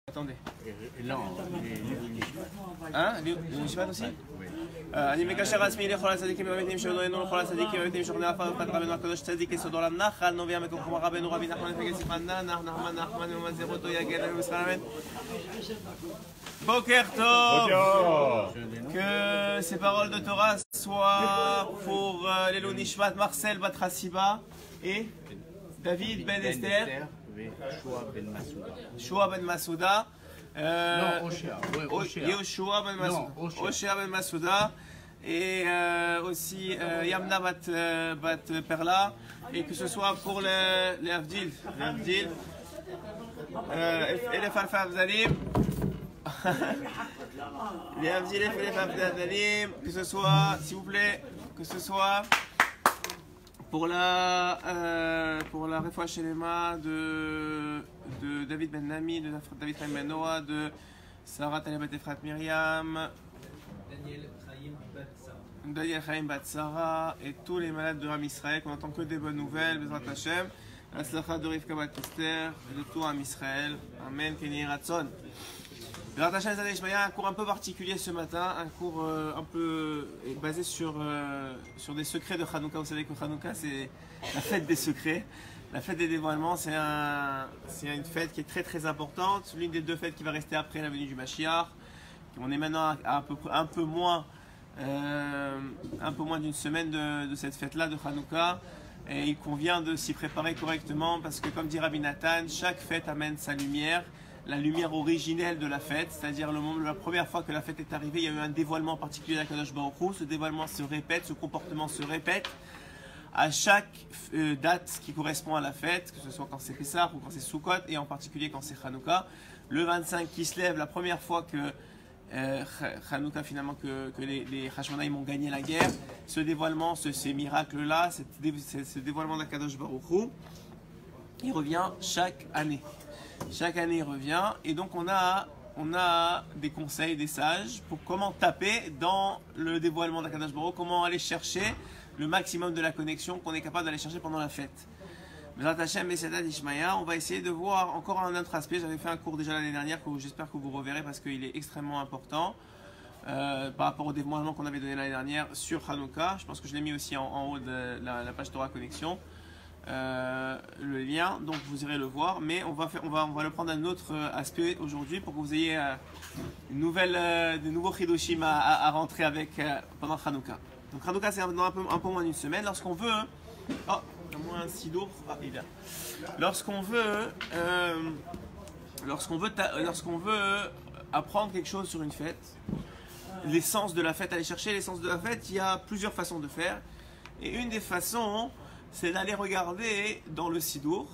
Attendez. Non, Hein? Les Nishmat aussi? אני מקשר עצמי לכל הצדיקים והמתים שהודונו לכל הצדיקים והמתים שוכני עפר ופת רבנו הקדוש צדיק יסודו לנחל נובע מקום רבנו רבי נחמן נפגש יפנה נחמן ומזר אותו יגן לנו ישראל אמן. Boker Tov. Que ces paroles de Torah soient pour Lelo Nishmat Marcel Batrasiba et David Ben Esther. Shoa Ben Masouda. Yoshua Ben Masouda. Oshia Ben Masouda. Et aussi Yamna Bat Perla. Et que ce soit pour les Avdil. Et les Farfaf Zalim. Les Avdil et les Farfaf Zalim. Que ce soit, s'il vous plaît, que ce soit. Pour la Refoua Shelema de David Ben Nami, de David Chaim Ben Noah, de Sarah Talebat Efrat Myriam, Daniel Chaim Bat Sarah et tous les malades de Ram Israël, qu'on n'entend que des bonnes nouvelles, Bezrat Hashem, la Slacha de Rivka Bat Esther, et de tout Ram Israël. Amen, Kenny Ratson. Bezrat Hashem Zadeh Ishmael, un cours un peu particulier ce matin, un cours un peu basé sur des secrets de Hanouka. Vous savez que Hanouka c'est la fête des secrets, la fête des dévoilements. C'est une fête qui est très très importante, l'une des deux fêtes qui va rester après la venue du Mashiach. On est maintenant à un peu moins d'une semaine de cette fête-là de Hanouka. Et il convient de s'y préparer correctement parce que, comme dit Rabbi Nathan, chaque fête amène sa lumière. La lumière originelle de la fête, c'est-à-dire la première fois que la fête est arrivée, il y a eu un dévoilement particulier d'Akadosh Baruch Hu. Ce dévoilement se répète, ce comportement se répète à chaque date qui correspond à la fête, que ce soit quand c'est Pessah ou quand c'est Sukkot, et en particulier quand c'est Hanouka. Le 25 qui se lève, la première fois que Hanouka, finalement, que les Hashmonaïm ont gagné la guerre, ce dévoilement, ces miracles-là, ce dévoilement d'Akadosh Baruch Hu, il revient chaque année. Chaque année il revient et donc on a des conseils des sages pour comment taper dans le dévoilement d'Akadosh Baruch Hu, comment aller chercher le maximum de la connexion qu'on est capable d'aller chercher pendant la fête. Bezrat Hashem Beseda Dishmaya, on va essayer de voir encore un autre aspect. J'avais fait un cours déjà l'année dernière que j'espère que vous reverrez parce qu'il est extrêmement important par rapport au dévoilement qu'on avait donné l'année dernière sur Hanouka. Je pense que je l'ai mis aussi en haut de la page Torah Connexion. Le lien, donc vous irez le voir, mais on va le prendre un autre aspect aujourd'hui pour que vous ayez des nouveaux chidushim à rentrer avec pendant Hanouka. Donc Hanouka c'est un peu moins d'une semaine. Lorsqu'on veut, oh, il y a moins un sidour, ah, il est là. Lorsqu'on veut apprendre quelque chose sur une fête, l'essence de la fête, aller chercher l'essence de la fête, il y a plusieurs façons de faire, et une des façons c'est d'aller regarder dans le Sidour,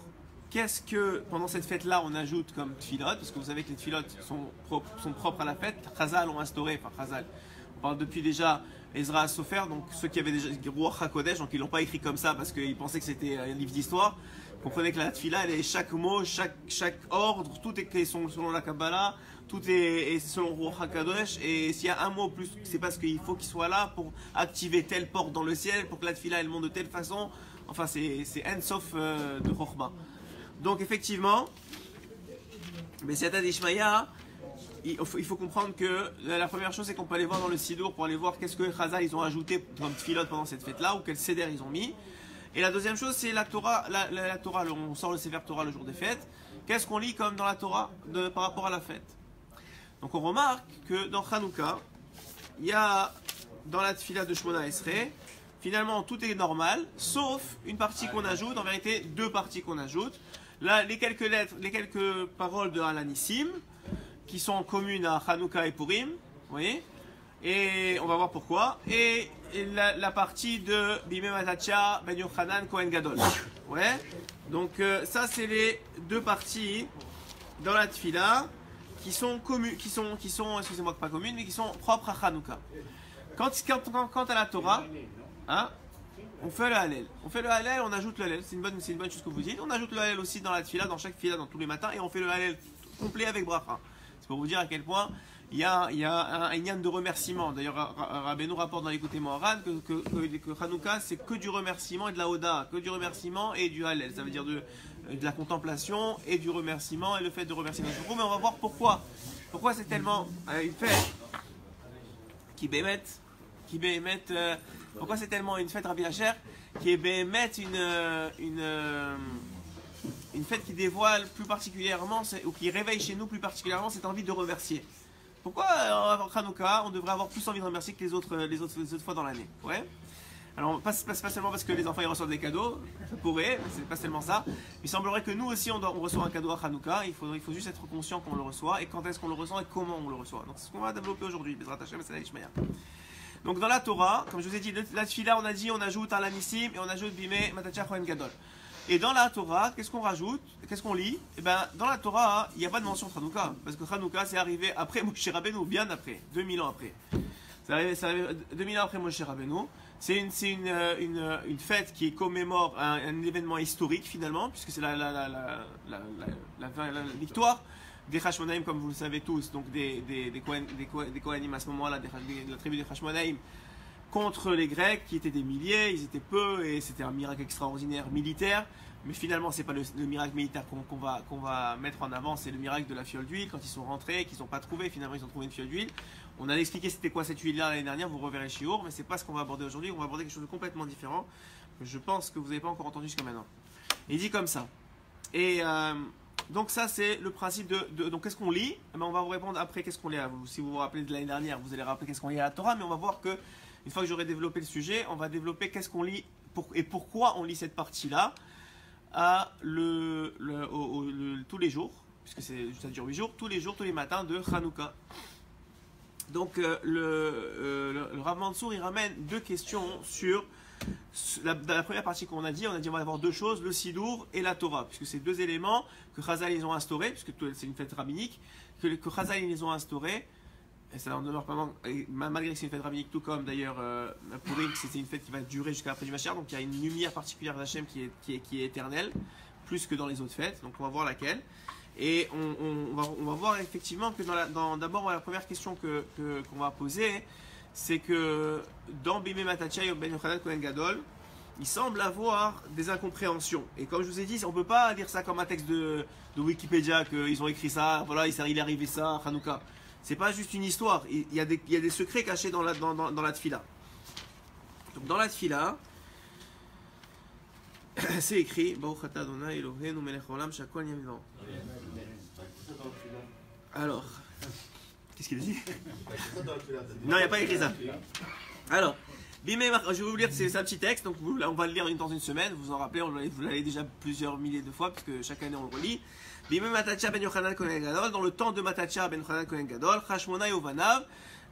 qu'est-ce que pendant cette fête-là on ajoute comme tfilot, parce que vous savez que les tfilot sont propres à la fête. Chazal ont instauré, enfin Chazal, on parle depuis déjà Ezra Sofer, donc ceux qui avaient déjà Ruach HaKodesh, donc ils l'ont pas écrit comme ça parce qu'ils pensaient que c'était un livre d'histoire. Comprenez que la tfila, chaque mot, chaque ordre, tout est selon la Kabbalah, tout est selon Ruach HaKodesh, et s'il y a un mot plus, c'est parce qu'il faut qu'il soit là pour activer telle porte dans le ciel, pour que la tfila elle monte de telle façon. Enfin, c'est Ensof de Chochma. Donc, effectivement, Bessiata d'Ishmaïa, il faut comprendre que la première chose, c'est qu'on peut aller voir dans le Sidour pour aller voir qu'est-ce que Chazal ils ont ajouté comme tfilot pendant cette fête-là, ou quel seder ils ont mis. Et la deuxième chose, c'est la Torah. La Torah, on sort le Sefer Torah le jour des fêtes. Qu'est-ce qu'on lit comme dans la Torah par rapport à la fête? Donc, on remarque que dans Hanouka, il y a dans la tfila de Shmona Esrei, finalement, tout est normal, sauf une partie qu'on ajoute, en vérité, deux parties qu'on ajoute. Là, les quelques lettres, les quelques paroles de Alanissim, qui sont communes à Hanouka et Purim, vous voyez, et on va voir pourquoi. Et la partie de Bimei Matachia Ben Yochanan Kohen Gadol. Ouais. Donc, ça, c'est les deux parties dans la Tfila qui sont communes, excusez-moi, pas communes, mais qui sont propres à Hanouka. Quant à la Torah, hein, on fait le Hallel. On fait le Hallel, on ajoute le Hallel. C'est une bonne chose que vous dites. On ajoute le Hallel aussi dans la Tfila, dans chaque Tfila, dans tous les matins, et on fait le Hallel complet avec Bracha. C'est pour vous dire à quel point il y a un yann de remerciement. D'ailleurs, Rabbeinu rapporte dans l'écouté Moharan que Hanouka, c'est que du remerciement et de la Oda, que du remerciement et du Hallel. Ça veut dire de la contemplation et du remerciement et le fait de remercier notre groupe. Mais on va voir pourquoi. Pourquoi c'est tellement une fête qui bémet, pourquoi c'est tellement une fête Rabbi Asher qui est bémet une fête qui dévoile plus particulièrement ou qui réveille chez nous plus particulièrement cette envie de remercier. Pourquoi avant Hanouka on devrait avoir plus envie de remercier que les autres fois dans l'année? Ouais. Alors, pas seulement parce que les enfants ils reçoivent des cadeaux, ça pourrait, mais c'est pas seulement ça. Il semblerait que nous aussi on reçoit un cadeau à Hanouka, il faut juste être conscient qu'on le reçoit et quand est-ce qu'on le reçoit et comment on le reçoit. Donc c'est ce qu'on va développer aujourd'hui, Bezrat Hashem et Salah Ishmael. Donc dans la Torah, comme je vous ai dit, la tefila on a dit on ajoute un lanissim et on ajoute bimé matachah kohen gadol. Et dans la Torah, qu'est-ce qu'on rajoute? Qu'est-ce qu'on lit? Et ben dans la Torah, il n'y a pas de mention de Hanouka, parce que Hanouka c'est arrivé après Moshe Rabbeinu, bien après, 2000 ans après. C'est arrivé 2000 ans après Moshe Rabbeinu. C'est une fête qui commémore un événement historique finalement, puisque c'est la victoire des Hashmonaïm, comme vous le savez tous, donc des Kohanim à ce moment-là, de la tribu des Hashmonaïm, contre les Grecs qui étaient des milliers, ils étaient peu, et c'était un miracle extraordinaire militaire. Mais finalement, c'est pas le miracle militaire qu'on va mettre en avant, c'est le miracle de la fiole d'huile. Quand ils sont rentrés, qu'ils n'ont pas trouvé, finalement ils ont trouvé une fiole d'huile. On a expliqué c'était quoi cette huile-là l'année dernière, vous reverrez chez Our, mais c'est pas ce qu'on va aborder aujourd'hui. On va aborder quelque chose de complètement différent, que je pense que vous n'avez pas encore entendu jusqu'à maintenant. Il dit comme ça. Et donc ça c'est le principe donc qu'est-ce qu'on lit? Eh ben, on va vous répondre après qu'est-ce qu'on lit. Si vous vous rappelez de l'année dernière, vous allez rappeler qu'est-ce qu'on lit à la Torah, mais on va voir que une fois que j'aurai développé le sujet, on va développer qu'est-ce qu'on lit et pourquoi on lit cette partie-là tous les jours, puisque ça dure 8 jours, tous les jours, tous les matins de Hanouka. Donc le Rav Mansour il ramène deux questions sur la première partie qu'on a dit on va avoir deux choses, le Sidour et la Torah, puisque c'est deux éléments que Chazal ils ont instaurés, puisque c'est une fête rabbinique, que Chazal ils ont instaurés. Et ça n'en demeure pas, malgré que c'est une fête rabbinique, tout comme d'ailleurs Purim, c'était une fête qui va durer jusqu'à après du Mashiach, donc il y a une lumière particulière d'Hachem qui est éternelle, plus que dans les autres fêtes, donc on va voir laquelle. Et on va voir effectivement que d'abord la première question qu'on va poser, c'est que dans Bimé Matachai ou Ben Yochanan Kohen Gadol, il semble avoir des incompréhensions. Et comme je vous ai dit, on ne peut pas dire ça comme un texte de Wikipédia, qu'ils ont écrit ça, voilà, il est arrivé ça, Hanouka. C'est pas juste une histoire, il y a des secrets cachés dans la tefila. Donc dans la tefila, c'est écrit Baruch atah Adonai Eloheinu melech haolam shakol nהיה b'dvaro. Alors, qu'est-ce qu'il a dit? Non, il n'y a pas écrit ça. Alors, je vais vous lire, c'est un petit texte, donc on va le lire dans une semaine, vous vous en rappelez, vous l'avez déjà plusieurs milliers de fois, puisque chaque année on le relit. Bimé Matachah ben Yochanan Kohen Gadol, dans le temps de Matachah ben Yochanan Kohen Gadol, Hashmonai Ovanav,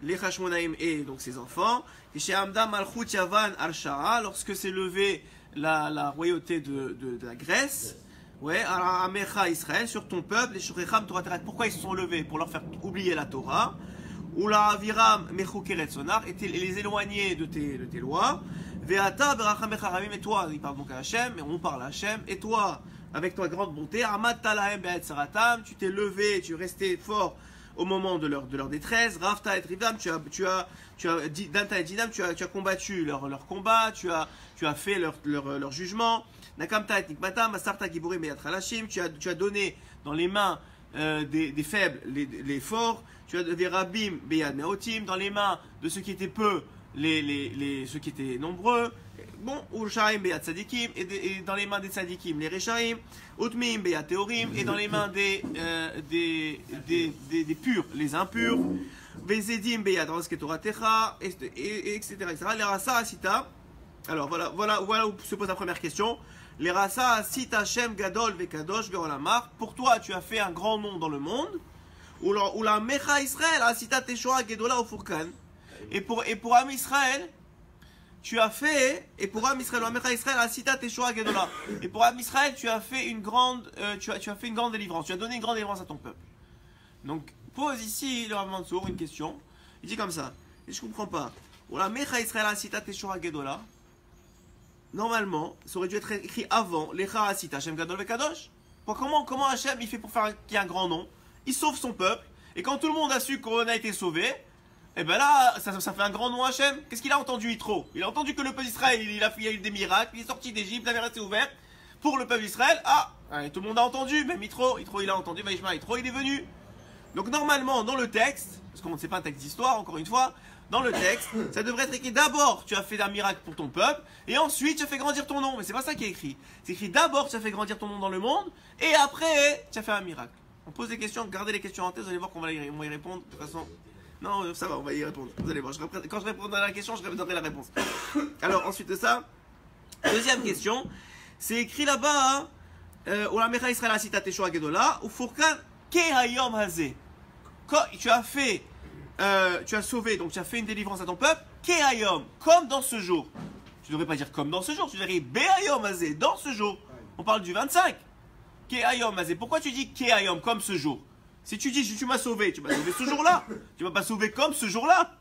les Hashmonaïm et donc ses enfants, et chez Amda Malchut Yavan Al-Shara, lorsque s'est levée la royauté de la Grèce, ouais, Amecha Israël, sur ton peuple, les Shurecham Torah Teret. Pourquoi ils se sont levés? Pour leur faire oublier la Torah. Ou la Aviram Mechukeret Sonar, et les éloigner de tes lois. Veata Beracham Echaramim, et toi, il parle donc à Hachem, et on parle à Hachem, et toi, avec ta grande bonté, Amad Talahem Be'et Saratam, tu t'es levé, tu es resté fort au moment de leur détresse. Rafta et Rivam, tu as Danta et Dinam, tu as combattu leur combat, tu as fait leur jugement. Nakamta et Nikmata, Masarta Giburim et Atralashim, tu as donné dans les mains des faibles les forts. Tu as des Rabbim Beyad Meotim, dans les mains de ceux qui étaient peu, ceux qui étaient nombreux. Bon, Ushaim Beyad Tzadikim, et dans les mains des Tzadikim, les Rechaim, Utmim Beyad Teorim, et dans les mains des purs, les impurs, Vezedim Beyad Rosketoratecha, etc. Les Rasa Asita. Alors voilà où se pose la première question. Les Rasa Asita Shem Gadol Vekadosh Veolamar. Pour toi, tu as fait un grand nom dans le monde. Ou la Mecha Israël Asita Teshoa Gedola au Furkan. Et pour Am Israël, tu as fait, et pour Am Israël, la Mecha Israël Asita Teshoa Gedola. Et pour Am Israël, tu as fait une grande, tu as fait une grande délivrance. Tu as donné une grande délivrance à ton peuple. Donc pose ici le Rav Mansour une question. Il dit comme ça. Et je comprends pas. Ou la Mecha Israël Asita Teshoa Gedola. Normalement, ça aurait dû être écrit avant Lecha Asita Hashem Gadol Vekadosh. Comment Hashem il fait pour faire qu'il y ait un grand nom? Il sauve son peuple, et quand tout le monde a su qu'on a été sauvé, et ben là, ça fait un grand nom Hachem. Qu'est-ce qu'il a entendu Yitro? Il a entendu que le peuple d'Israël, il a eu des miracles, il est sorti d'Égypte, la mer s'est ouverte. pour le peuple d'Israël. Ah, allez, tout le monde a entendu, même Yitro il a entendu, Vaishma Yitro il est venu. Donc normalement dans le texte, parce qu'on ne sait pas un texte d'histoire encore une fois, dans le texte, ça devrait être écrit d'abord tu as fait un miracle pour ton peuple et ensuite tu as fait grandir ton nom. Mais c'est pas ça qui est écrit. C'est écrit d'abord tu as fait grandir ton nom dans le monde et après tu as fait un miracle. On pose des questions, gardez les questions en tête, vous allez voir qu'on va y répondre de toute façon. Non, ça va, on va y répondre. Vous allez voir, quand je répondrai à la question, je donnerai la réponse. Alors ensuite de ça, deuxième question, c'est écrit là-bas, Olamecha Israël Asita Teshua Gedola, ou Furkan Kehayom Hazé. Quand tu as fait, tu as sauvé, donc tu as fait une délivrance à ton peuple, Kehayom, comme dans ce jour. Tu ne devrais pas dire comme dans ce jour, tu devrais dire Behayom Hazé, dans ce jour. On parle du 25. Kehayom Hazé. Pourquoi tu dis Kehayom, comme ce jour? Si tu dis tu m'as sauvé ce jour-là. Tu m'as pas sauvé comme ce jour-là.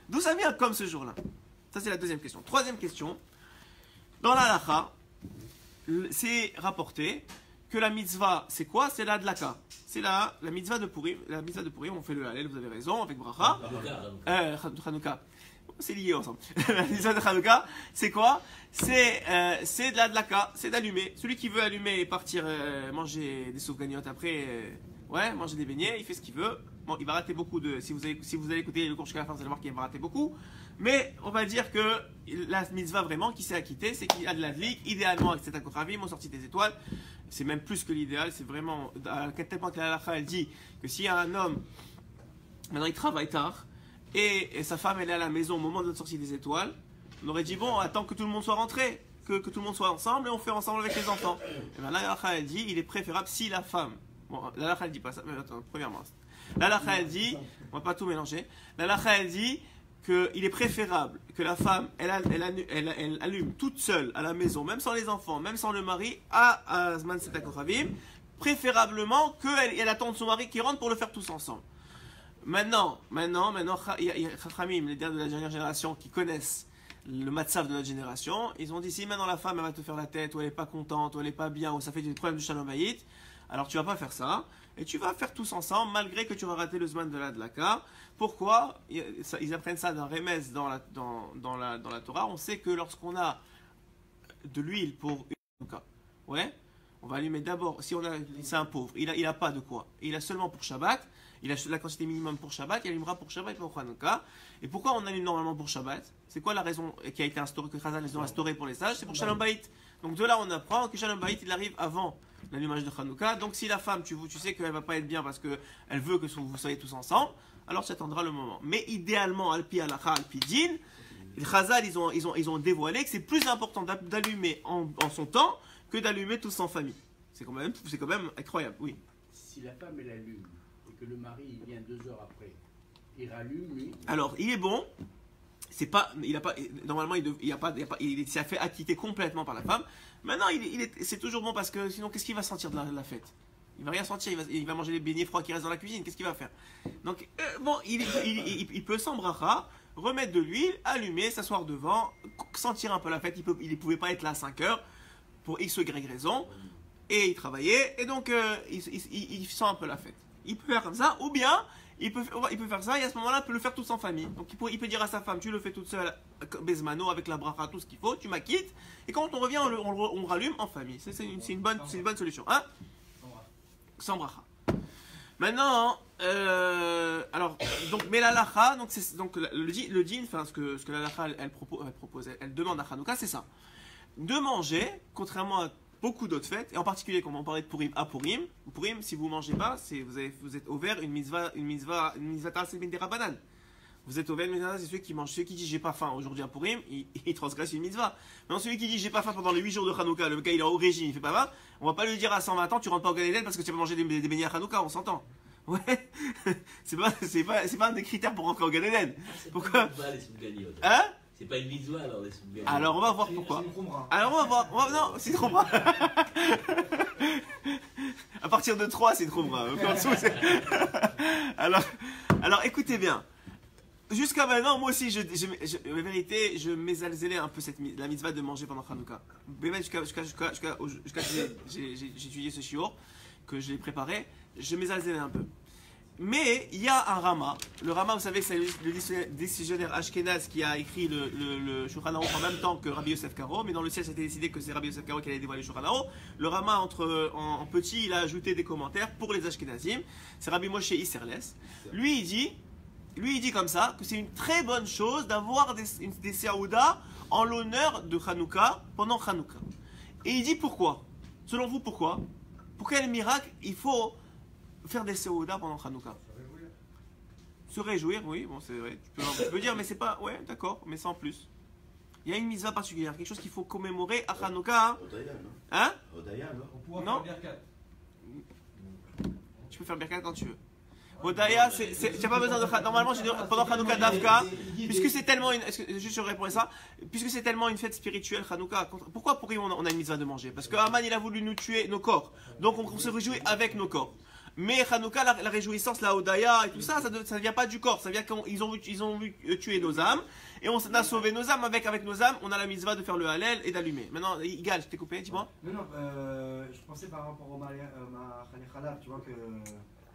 D'où ça vient comme ce jour-là? Ça c'est la deuxième question. Troisième question. Dans la halakha, c'est rapporté que la mitzvah, c'est quoi? C'est la dlaka. C'est la mitzvah de Purim. La mitzvah de Purim, on fait le halel, vous avez raison, avec bracha. Chanukah. C'est lié ensemble. La mitzvah de Chanukah, c'est quoi? C'est de la dlaka, c'est d'allumer. Celui qui veut allumer et partir manger des sauve-gagnottes après, manger des beignets, il fait ce qu'il veut. Bon, il va rater beaucoup de. Si vous allez écouter le cours jusqu'à la fin, vous allez voir qu'il va rater beaucoup. Mais on va dire que la mitzvah vraiment qui s'est acquittée, c'est qu'il y a de la dlik, idéalement avec cet akochavim, au sorti des étoiles. C'est même plus que l'idéal, c'est vraiment. À tel point que la halakha, elle dit que s'il y a un homme, maintenant il travaille tard, et sa femme elle est à la maison au moment de la sortie des étoiles, on aurait dit bon, attends que tout le monde soit rentré, que tout le monde soit ensemble et on fait ensemble avec les enfants. Et bien la halakha, elle dit il est préférable si la femme. Bon, la halakha, elle dit pas ça, mais attends, premièrement. La halakha, elle dit, on va pas tout mélanger, la halakha, elle dit qu'il est préférable que la femme, elle allume toute seule à la maison, même sans les enfants, même sans le mari, à Zman Seta Kochavim, préférablement qu'elle attende son mari qui rentre pour le faire tous ensemble. Maintenant, il y a Chachamim, les de la dernière génération, qui connaissent le matzav de notre génération, ils ont dit si maintenant la femme elle va te faire la tête, ou elle est pas contente, ou elle est pas bien, ou ça fait des problèmes de shalom bayit, alors tu vas pas faire ça, et tu vas faire tous ensemble, malgré que tu vas rater le zman de la dlaka. Pourquoi? Ils apprennent ça d'un remez dans la Torah. On sait que lorsqu'on a de l'huile pour une cas, on va allumer d'abord, si c'est un pauvre, il a pas de quoi, il a seulement pour Shabbat, il a la quantité minimum pour Shabbat, il allumera pour Shabbat et pour Hanouka. Et pourquoi on allume normalement pour Shabbat? C'est quoi la raison qui a été instaurée, que Chazal les ont instauré pour les sages? C'est pour Shalom Bayit. Donc de là on apprend que Shalom Bayit il arrive avant l'allumage de Hanouka. Donc si la femme, tu sais qu'elle va pas être bien parce qu'elle veut que vous soyez tous ensemble, alors tu attendras le moment. Mais idéalement, Alpi Halakha, Alpi Din, les Chazal ils ont dévoilé que c'est plus important d'allumer en son temps que d'allumer tous en famille. C'est quand même incroyable, oui. Si la femme elle allume et que le mari il vient 2 heures après, il rallume lui. Alors il est bon. C'est pas, il a pas, normalement il s'est fait acquitter complètement par la femme. Maintenant c'est toujours bon parce que sinon qu'est-ce qu'il va sentir de la fête? Il va rien sentir, il va manger les beignets froids qui restent dans la cuisine. Qu'est-ce qu'il va faire? Donc il peut sans bracha remettre de l'huile, allumer, s'asseoir devant, sentir un peu la fête. Il ne pouvait pas être là à 5 heures pour x ou y raison et il travaillait et donc il sent un peu la fête. Il peut faire comme ça ou bien il peut faire ça et à ce moment-là, il peut le faire tous en famille. Donc il peut dire à sa femme, tu le fais toute seule, Bezmano, avec la bracha, tout ce qu'il faut, tu m'acquittes. Et quand on revient, on rallume en famille. C'est une bonne solution. Hein? Sans bracha. Maintenant, mais la lacha, donc le din, enfin ce que la lacha elle demande à Hanouka, c'est ça. De manger, contrairement à beaucoup d'autres fêtes, et en particulier quand on parlait de Purim à Purim. Purim, si vous ne mangez pas, vous êtes ouvert une mitzvah c'est des rabanan. Vous êtes ouvert une mitzvah, c'est celui qui mange. Celui qui dit j'ai pas faim aujourd'hui à Purim, il transgresse une mitzvah. Maintenant celui qui dit j'ai pas faim pendant les 8 jours de Hanouka, le gars il est au régime, il fait pas faim, on va pas lui dire à 120 ans tu rentres pas au Gan Eden parce que tu vas manger des beignets à Hanouka, on s'entend. Ouais, c'est pas un des critères pour rentrer au Gan Eden. Pourquoi? Hein? C'est pas une mitzvah alors les souvenirs. Alors on va voir pourquoi. Alors on va voir. Non, c'est trop bras. À partir de 3, c'est trop bras. En dessous, alors écoutez bien. Jusqu'à maintenant, moi aussi, en vérité, je m'ézalzélais un peu la mitzvah de manger pendant Hanouka. Jusqu'à j'ai étudié ce shiur, que je l'ai préparé, je m'ézalzélais un peu. Mais il y a un Rama. Le Rama, vous savez, c'est le décisionnaire Ashkenaz qui a écrit le Shulchan Aruch en même temps que Rabbi Yosef Karo. Mais dans le ciel, ça a été décidé que c'est Rabbi Yosef Karo qui allait dévoiler le Shulchan Aruch. Le Rama, en petit, il a ajouté des commentaires pour les Ashkenazim. C'est Rabbi Moshe Isserles. Lui, il dit comme ça que c'est une très bonne chose d'avoir des Seouda en l'honneur de Hanouka pendant Hanouka. Et il dit pourquoi? Selon vous, pourquoi? Pour quel miracle il faut faire des Seouda pendant Hanouka? Se réjouir, oui, bon, c'est vrai. Tu peux dire, mais c'est pas. Ouais, d'accord, mais sans plus. Il y a une mitzvah particulière, quelque chose qu'il faut commémorer à Hanouka. Hein? Pour Non. pouvoir faire Birkat. Tu peux faire Birkat quand tu veux. Hodaya, tu n'as pas besoin de. Normalement, pendant Hanouka Davka, puisque c'est tellement une. Juste je réponds à ça. Puisque c'est tellement une fête spirituelle, Hanouka. Pourquoi pour lui on a une mitzvah de manger? Parce que Haman il a voulu nous tuer nos corps. Donc on se réjouit avec nos corps. Mais Hanouka, la réjouissance, la Hodaya et tout ça, ça ne vient pas du corps. Ça vient qu'ils ont voulu tuer nos âmes. Et on a sauvé nos âmes. Avec nos âmes, on a la mitzvah de faire le Hallel et d'allumer. Maintenant, Igal, je t'ai coupé, dis-moi. Non, je pensais par rapport au Khalaf, tu vois que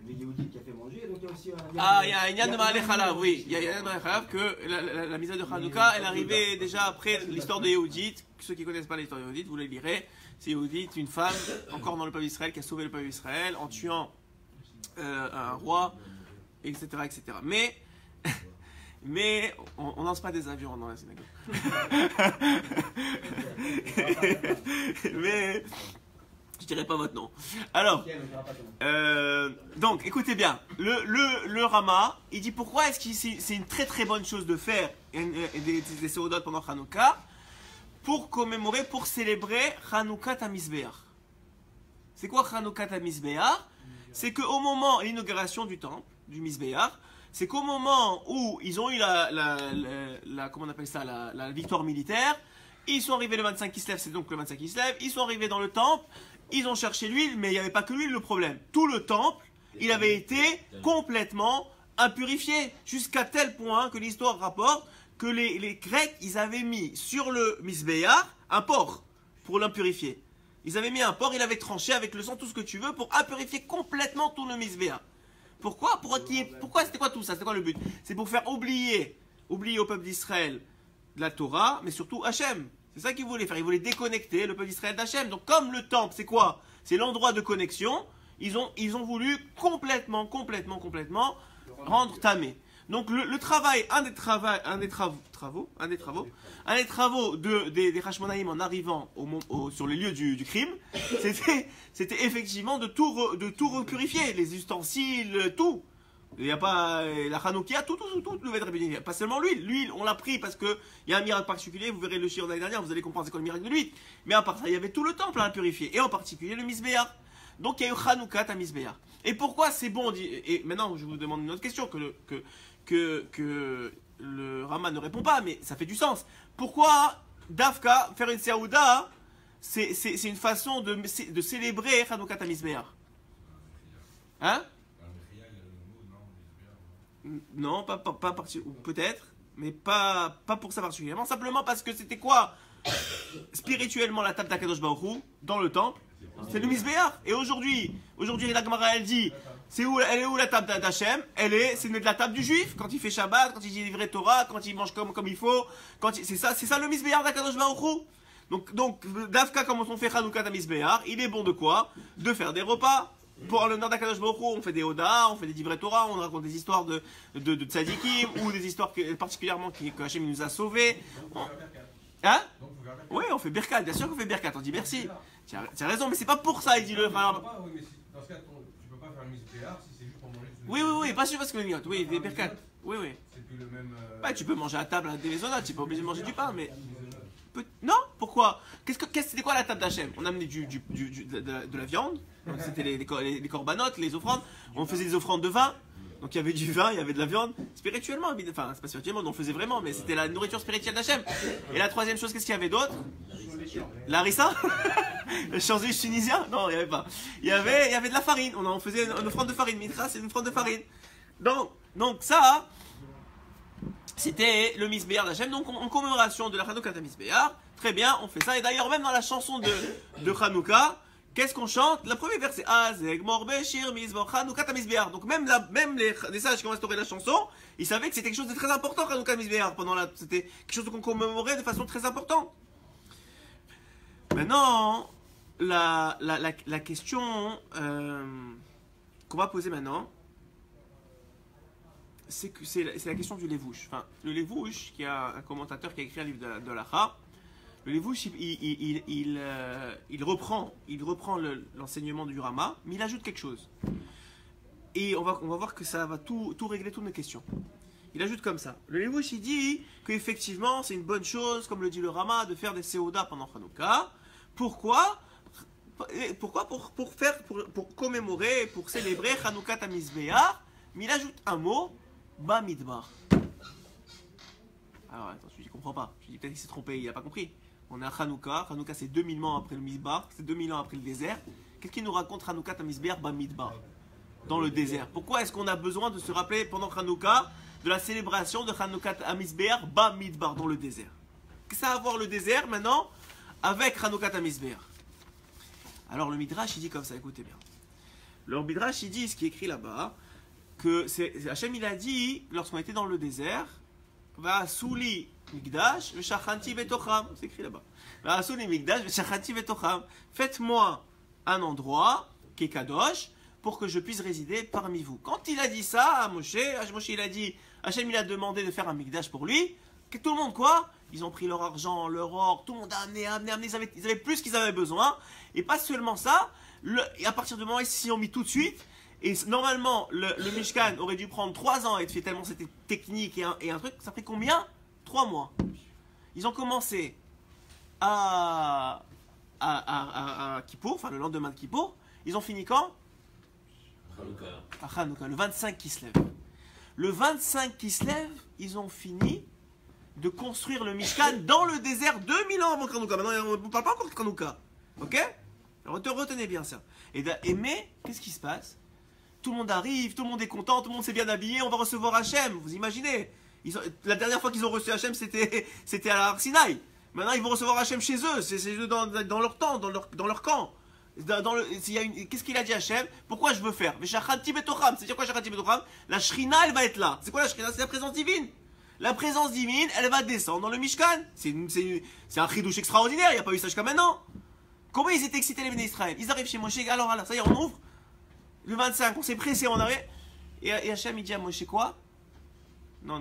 le Yehudi qui a fait manger. Donc il y a aussi il y a un Inyan de Ma'aleh Chalav, oui. Il y a un Inyan de Ma'aleh Chalav que la mitzvah de Hanouka, elle arrivait déjà après l'histoire de Yehudit. Ceux qui ne connaissent pas l'histoire de Yehudit, vous le lirez. C'est Yehudit, une femme, encore dans le peuple d'Israël, qui a sauvé le peuple d'Israël en tuant un roi, etc. Mais on lance pas des avions dans la synagogue. Mais je dirais pas votre nom. Alors, donc écoutez bien, le Rama, il dit pourquoi est-ce que c'est une très très bonne chose de faire des Seudot pendant Hanouka, pour commémorer, pour célébrer Hanouka Tamizbeach. C'est quoi Hanouka Tamizbeach? C'est qu'au moment de l'inauguration du temple, du Mizbeach, c'est qu'au moment où ils ont eu comment on appelle ça, la victoire militaire, ils sont arrivés le 25 Kislev, c'est donc le 25 Kislev, ils sont arrivés dans le temple, ils ont cherché l'huile, mais il n'y avait pas que l'huile le problème. Tout le temple, il avait été complètement impurifié, jusqu'à tel point que l'histoire rapporte que les Grecs, ils avaient mis sur le Mizbeach un porc pour l'impurifier. Ils avaient mis un porc, ils l'avaient tranché avec le sang, tout ce que tu veux, pour impurifier complètement tout le Mizbeach. Pourquoi? Pourquoi c'était quoi tout ça? C'était quoi le but? C'est pour faire oublier au peuple d'Israël de la Torah, mais surtout Hachem. C'est ça qu'ils voulaient faire. Ils voulaient déconnecter le peuple d'Israël d'Hachem. Donc comme le temple, c'est quoi? C'est l'endroit de connexion. Ils ont voulu complètement rendre tamé. Donc le travail, un des travaux des Hashmonaïm en arrivant sur les lieux du crime, c'était effectivement de tout repurifier, les ustensiles, tout. Il n'y a pas la Hanoukia, tout le Vêt Rabbeinu. Pas seulement l'huile. L'huile, on l'a pris parce qu'il y a un miracle particulier. Vous verrez le shiur de l'année dernière, vous allez comprendre c'est quoi le miracle de l'huile. Mais à part ça, il y avait tout le temple à purifier, et en particulier le Mizbeach. Donc il y a eu Hanouka à Mizbeach. Et pourquoi c'est bon? Et maintenant, je vous demande une autre question que le Rama ne répond pas, mais ça fait du sens. Pourquoi Dafka, faire une Seouda, c'est une façon de célébrer Hanouka à Mizbeach? Hein? Non, pas peut-être, mais pas pour ça particulièrement. Simplement parce que c'était quoi? Spirituellement, la table d'Akadosh Baruch Hu, dans le temple, c'est le Mizbeach. Et aujourd'hui, la Gemara, elle dit, elle est où la table d'Hachem? C'est de la table du juif, quand il fait Shabbat, quand il dit livrer Torah, quand il mange comme il faut. C'est ça le Mizbeach d'Akadosh Baruch Hu. Donc, Dafka, comme on fait Hanouka à Mizbeach, il est bon de quoi? De faire des repas. Pour le Nord d'Akadosh Baruch Hu, on fait des Oda, on fait des Divrei Torah, on raconte des histoires de tzadikim, ou des histoires particulièrement que Hachem nous a sauvés. Hein? Oui, on fait Birkat, bien sûr qu'on fait Birkat, on dit merci. Tu as raison, mais c'est pas pour ça, il dit le frère. Oui, mais dans ce cas, tu peux pas faire le Mizbeach si c'est juste pour manger. Oui, pas sûr parce que le oui, des Birkat. Oui. C'est plus le même. Ouais, tu peux manger à table des maisonnades, tu n'es pas obligé de manger du pain, mais. Non, pourquoi? C'était quoi la table d'Hachem? On amenait de la viande, c'était les corbanotes, les offrandes, on faisait des offrandes de vin, donc il y avait du vin, il y avait de la viande, spirituellement, enfin c'est pas spirituellement, on faisait vraiment, mais c'était la nourriture spirituelle d'Hachem. Et la troisième chose, qu'est-ce qu'il y avait d'autre? L'arissa? Le change tunisien? Non, il n'y avait pas. Il y avait de la farine, on faisait une offrande de farine, mitra c'est une offrande de farine. Donc ça... C'était le Mizbeach d'Hachem, donc en commémoration de la Hanouka à Mizbeach. Très bien, on fait ça. Et d'ailleurs, même dans la chanson de Hanouka, Qu'est-ce qu'on chante? Le premier verset. Azeg morbe shir mizbor Chanoukat hamizbeach. Donc même les sages qui ont instauré la chanson, ils savaient que c'était quelque chose de très important, Chanoukat hamizbeach. C'était quelque chose qu'on commémorait de façon très importante. Maintenant, la question qu'on va poser maintenant, c'est la question du Levouche. Enfin, le Levouche, qui est un commentateur qui a écrit un livre de l'Acha, le Levouche, il reprend l'enseignement du Rama, mais il ajoute quelque chose. Et on va voir que ça va tout régler toutes nos questions. Il ajoute comme ça. Le Levouche, il dit qu'effectivement, c'est une bonne chose, comme le dit le Rama, de faire des Seuda pendant Hanouka. Pourquoi? Pour commémorer, pour célébrer Chanoukat hamizbeach, mais il ajoute un mot, Bamidbar. Alors attends, je ne comprends pas. Je dis peut-être qu'il s'est trompé, il n'a pas compris. On est à Hanouka. Hanouka, c'est 2000 ans après le Mizbar, c'est 2000 ans après le désert. Qu'est-ce qu'il nous raconte Chanoukat hamizbeach Bamidbar? Dans le désert. Pourquoi est-ce qu'on a besoin de se rappeler pendant Hanouka de la célébration de Chanoukat hamizbeach Bamidbar dans le désert? Qu'est-ce que ça a à voir le désert maintenant avec Chanoukat hamizbeach? Alors le Midrash il dit comme ça, écoutez bien. Le Midrash il dit ce qui est écrit là-bas, que Hachem il a dit, lorsqu'on était dans le désert, va souli migdash v'shachanti betocham, c'est écrit là-bas. Va souli migdash v'shachanti betocham. Faites-moi un endroit qui est kadosh pour que je puisse résider parmi vous. Quand il a dit ça à Moshe il a dit, Hachem il a demandé de faire un migdash pour lui. Que tout le monde quoi? Ils ont pris leur argent, leur or, tout le monde a amené, ils avaient plus qu'ils avaient besoin. Et pas seulement ça, et à partir du moment où ils s'y ont mis tout de suite, et normalement le Mishkan aurait dû prendre 3 ans et fait tellement c'était technique et un truc, ça fait combien? 3 mois. Ils ont commencé à Kippour, enfin le lendemain de Kippour, ils ont fini quand? À Hanouka, le 25 qui se lève. Le 25 qui se lève, ils ont fini de construire le Mishkan dans le désert 2000 ans avant Hanouka. Maintenant, on ne parle pas encore de Hanouka. Ok? Alors, retenez bien ça. Mais, qu'est-ce qui se passe? Tout le monde arrive, tout le monde est content, tout le monde s'est bien habillé, on va recevoir Hachem. Vous imaginez? La dernière fois qu'ils ont reçu Hachem, c'était à la Sinaï. Maintenant, ils vont recevoir Hachem chez eux. C'est eux dans leur temps, dans leur camp. Qu'est-ce qu'il a dit Hachem? Pourquoi je veux faire? C'est-à-dire quoi Shachanti Betocham? La Shrina, elle va être là. C'est quoi la Shrina? C'est la présence divine. La présence divine, elle va descendre dans le Mishkan. C'est un chidouche extraordinaire, il n'y a pas eu ça jusqu'à maintenant. Comment ils étaient excités les bénis Israël? Ils arrivent chez Moshe, alors ça y est, on ouvre. Le 25, on s'est pressé, on arrive. Et Hachem, il dit à Moshe quoi? Non.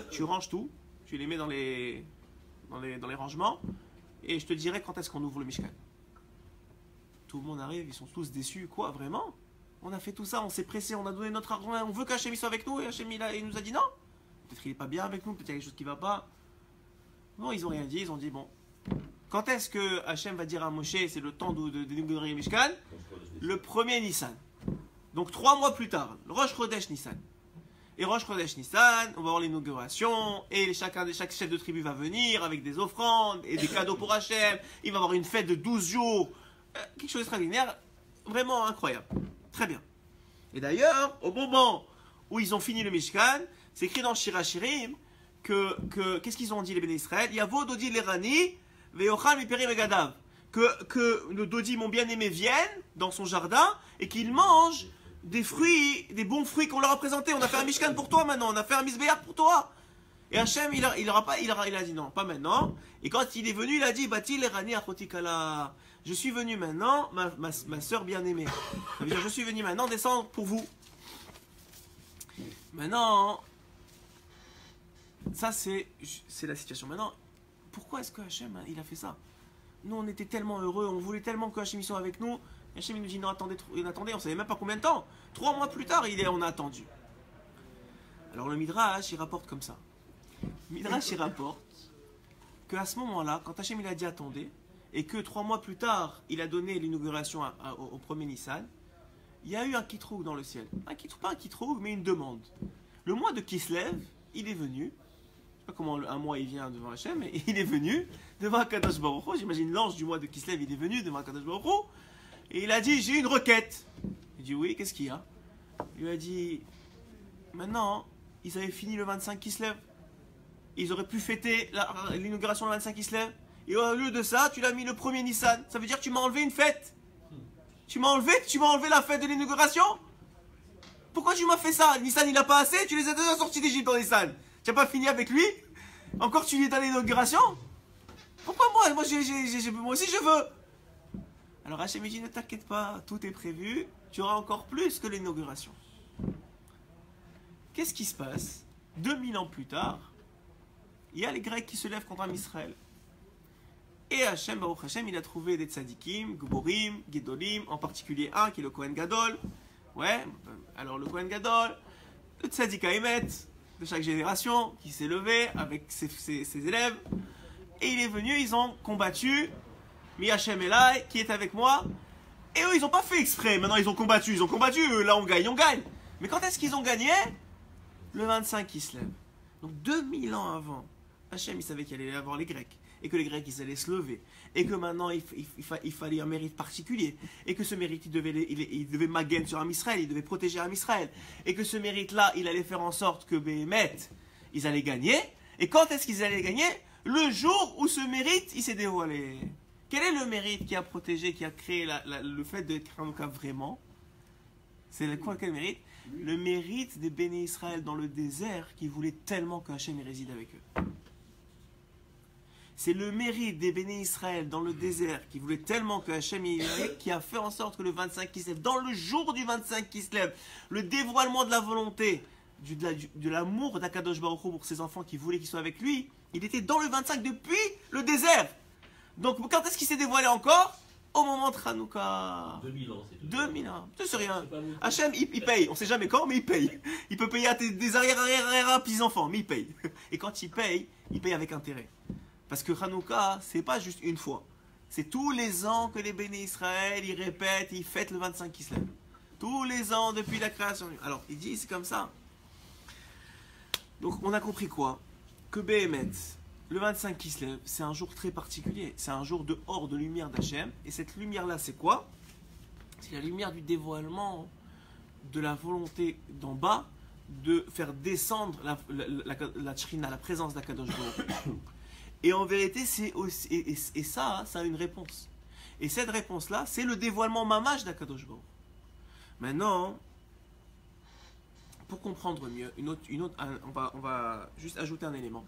Tu ranges tout, tu les mets dans les rangements, et je te dirai quand est-ce qu'on ouvre le Mishkan. Tout le monde arrive, ils sont tous déçus. Quoi, vraiment? On a fait tout ça, on s'est pressé, on a donné notre argent, on veut qu'Hachem soit avec nous, et Hachem il nous a dit non. Peut-être qu'il n'est pas bien avec nous, peut-être qu'il y a quelque chose qui ne va pas. Non, ils n'ont rien dit, ils ont dit bon. Quand est-ce que Hachem va dire à Moshe, c'est le temps d'inaugurer le Mishkan? Le 1er Nissan. Donc 3 mois plus tard, le Rosh Chodesh Nissan. Et Rosh Chodesh Nissan, on va avoir l'inauguration, et chaque chef de tribu va venir avec des offrandes et des cadeaux pour Hachem. Il va avoir une fête de 12 jours. Quelque chose d'extraordinaire, vraiment incroyable. Très bien. Et d'ailleurs, au moment où ils ont fini le Mishkan, c'est écrit dans Shir HaShirim qu'est-ce qu'ils ont dit les bénis Israël? Yavo Dodi l'Erani, Ve'ochal Miperi Megadav. Que le Dodi, mon bien-aimé, vienne dans son jardin et qu'il mange des fruits, des bons fruits qu'on leur a présentés. On a fait un Mishkan pour toi maintenant, on a fait un Mizbeach pour toi. Et Hachem, il a dit non, pas maintenant. Et quand il est venu, il a dit Bati l'Erani Achotikala. Je suis venu maintenant, ma soeur bien-aimée. Ça veut dire, je suis venu maintenant descendre pour vous. Maintenant, ça c'est la situation. Maintenant, pourquoi est-ce que Hachem il a fait ça? Nous on était tellement heureux, on voulait tellement que Hachem soit avec nous. Hachem il nous dit non, attendez, on savait même pas combien de temps. 3 mois plus tard, on a attendu. Alors le Midrash il rapporte comme ça. Le Midrash il rapporte qu'à ce moment-là, quand Hachem il a dit attendez, et que 3 mois plus tard, il a donné l'inauguration au 1er Nissan, il y a eu un kitroug dans le ciel. Pas un kitroug, mais une demande. Le mois de Kislev, il est venu, je sais pas comment un mois il vient devant Hachem, mais il est venu devant Akadosh Baruch Hu. J'imagine l'ange du mois de Kislev, il est venu devant Akadosh Baruch Hu, et il a dit, j'ai une requête. Il dit, oui, qu'est-ce qu'il y a? Il lui a dit, maintenant, ils avaient fini le 25 Kislev. Ils auraient pu fêter l'inauguration le 25 Kislev. Et au lieu de ça, tu l'as mis le premier Nissan. Ça veut dire que tu m'as enlevé une fête. Tu m'as enlevé la fête de l'inauguration. Pourquoi tu m'as fait ça? Nissan, il a pas assez? Tu les as déjà sortis d'Égypte dans Nissan. Tu n'as pas fini avec lui? Encore tu lui es dans l'inauguration? Pourquoi moi? Moi aussi je veux. Alors Hachem dit, ne t'inquiète pas, tout est prévu. Tu auras encore plus que l'inauguration. Qu'est-ce qui se passe? 2000 ans plus tard, il y a les Grecs qui se lèvent contre Israël. Et Hachem, Baruch Hachem, il a trouvé des tzadikim, Gborim, Gedolim, en particulier un qui est le Kohen Gadol. Ouais, alors le Kohen Gadol, le tzadik Haemet de chaque génération, qui s'est levé avec ses élèves. Et il est venu, ils ont combattu Mi Hachem Elai, qui est avec moi. Et eux, ils n'ont pas fait exprès. Maintenant, ils ont combattu. Là, on gagne. Mais quand est-ce qu'ils ont gagné? Le 25 qui se lève. Donc 2000 ans avant, Hachem, il savait qu'il allait y avoir les Grecs. Et que les Grecs, ils allaient se lever. Et que maintenant, il fallait un mérite particulier. Et que ce mérite, il devait magen sur Israël. Il devait protéger Israël. Et que ce mérite-là, il allait faire en sorte que Béhémet, ils allaient gagner. Et quand est-ce qu'ils allaient gagner? Le jour où ce mérite, il s'est dévoilé. Quel est le mérite qui a protégé, qui a créé le fait d'être Hanouka vraiment? C'est quoi, quel mérite? Le mérite des béné Israël dans le désert qui voulaient tellement que Hachem y réside avec eux. C'est le mérite des béné Israël dans le désert qui voulaient tellement que Hachem y réside qui a fait en sorte que le 25 qui se lève, dans le jour du 25 qui se lève, le dévoilement de la volonté, de l'amour d'Akadosh Baruch Hu pour ses enfants qui voulaient qu'ils soient avec lui, il était dans le 25 depuis le désert. Donc quand est-ce qu'il s'est dévoilé encore? Au moment de Hanouka. 2000 ans, c'est tout. 2000 ans. C'est rien. C'est pas beaucoup. Hachem, il paye. On sait jamais quand, mais il paye. Il peut payer à des arrière petits-enfants, mais il paye. Et quand il paye avec intérêt. Parce que Hanouka, c'est pas juste une fois. C'est tous les ans que les béné Israël, ils répètent, ils fêtent le 25 qui se lève. Tous les ans depuis la création. Alors, il dit, c'est comme ça. Donc, on a compris quoi? Que Béhémet, le 25 qui se lève, c'est un jour très particulier. C'est un jour de lumière d'Hachem. Et cette lumière-là, c'est quoi? C'est la lumière du dévoilement de la volonté d'en bas de faire descendre la Tchrina, la présence d'Akadosh Baruch Hu. Et en vérité, c'est aussi, et ça a une réponse. Et cette réponse-là, c'est le dévoilement mamash d'Akadosh Baruch Hu. Maintenant, pour comprendre mieux, on va juste ajouter un élément.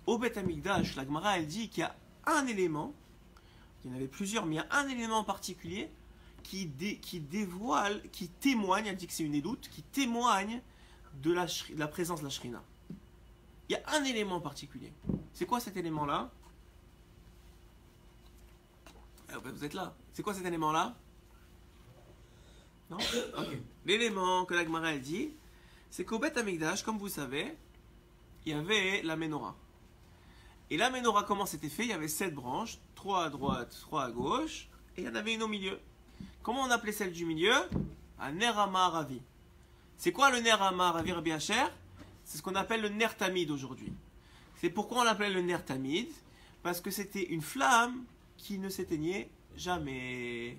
Au Beth Amikdash, la Gemara, elle dit qu'il y a un élément, il y en avait plusieurs, mais il y a un élément en particulier qui dévoile, qui témoigne, elle dit que c'est une édoute, qui témoigne de la présence de la Shrina. Il y a un élément en particulier. C'est quoi cet élément-là? Vous êtes là. C'est quoi cet élément-là? Non? Ok. L'élément que la Gemara elle dit, c'est qu'au Beth Amikdash, comme vous savez, il y avait la Ménorah. Et la Ménorah, comment c'était fait? Il y avait 7 branches, 3 à droite, 3 à gauche, et il y en avait une au milieu. Comment on appelait celle du milieu? Un Ner Ha'ma'aravi. C'est quoi le Ner Ha'ma'aravi, Rabbi Asher? C'est ce qu'on appelle le Ner Tamid aujourd'hui. C'est pourquoi on l'appelait le Ner Tamid? Parce que c'était une flamme qui ne s'éteignait jamais.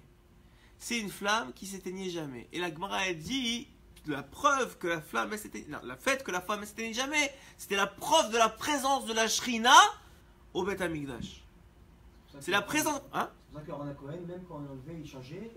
C'est une flamme qui s'éteignait jamais. Et la Gemara a dit, la preuve que la flamme la fait que la flamme ne s'éteignait jamais, c'était la preuve de la présence de la Shrina au Beth Amikdash. C'est la présence. Hein? C'est pour ça que Aaron Cohen, même quand on enlevait, il changeait,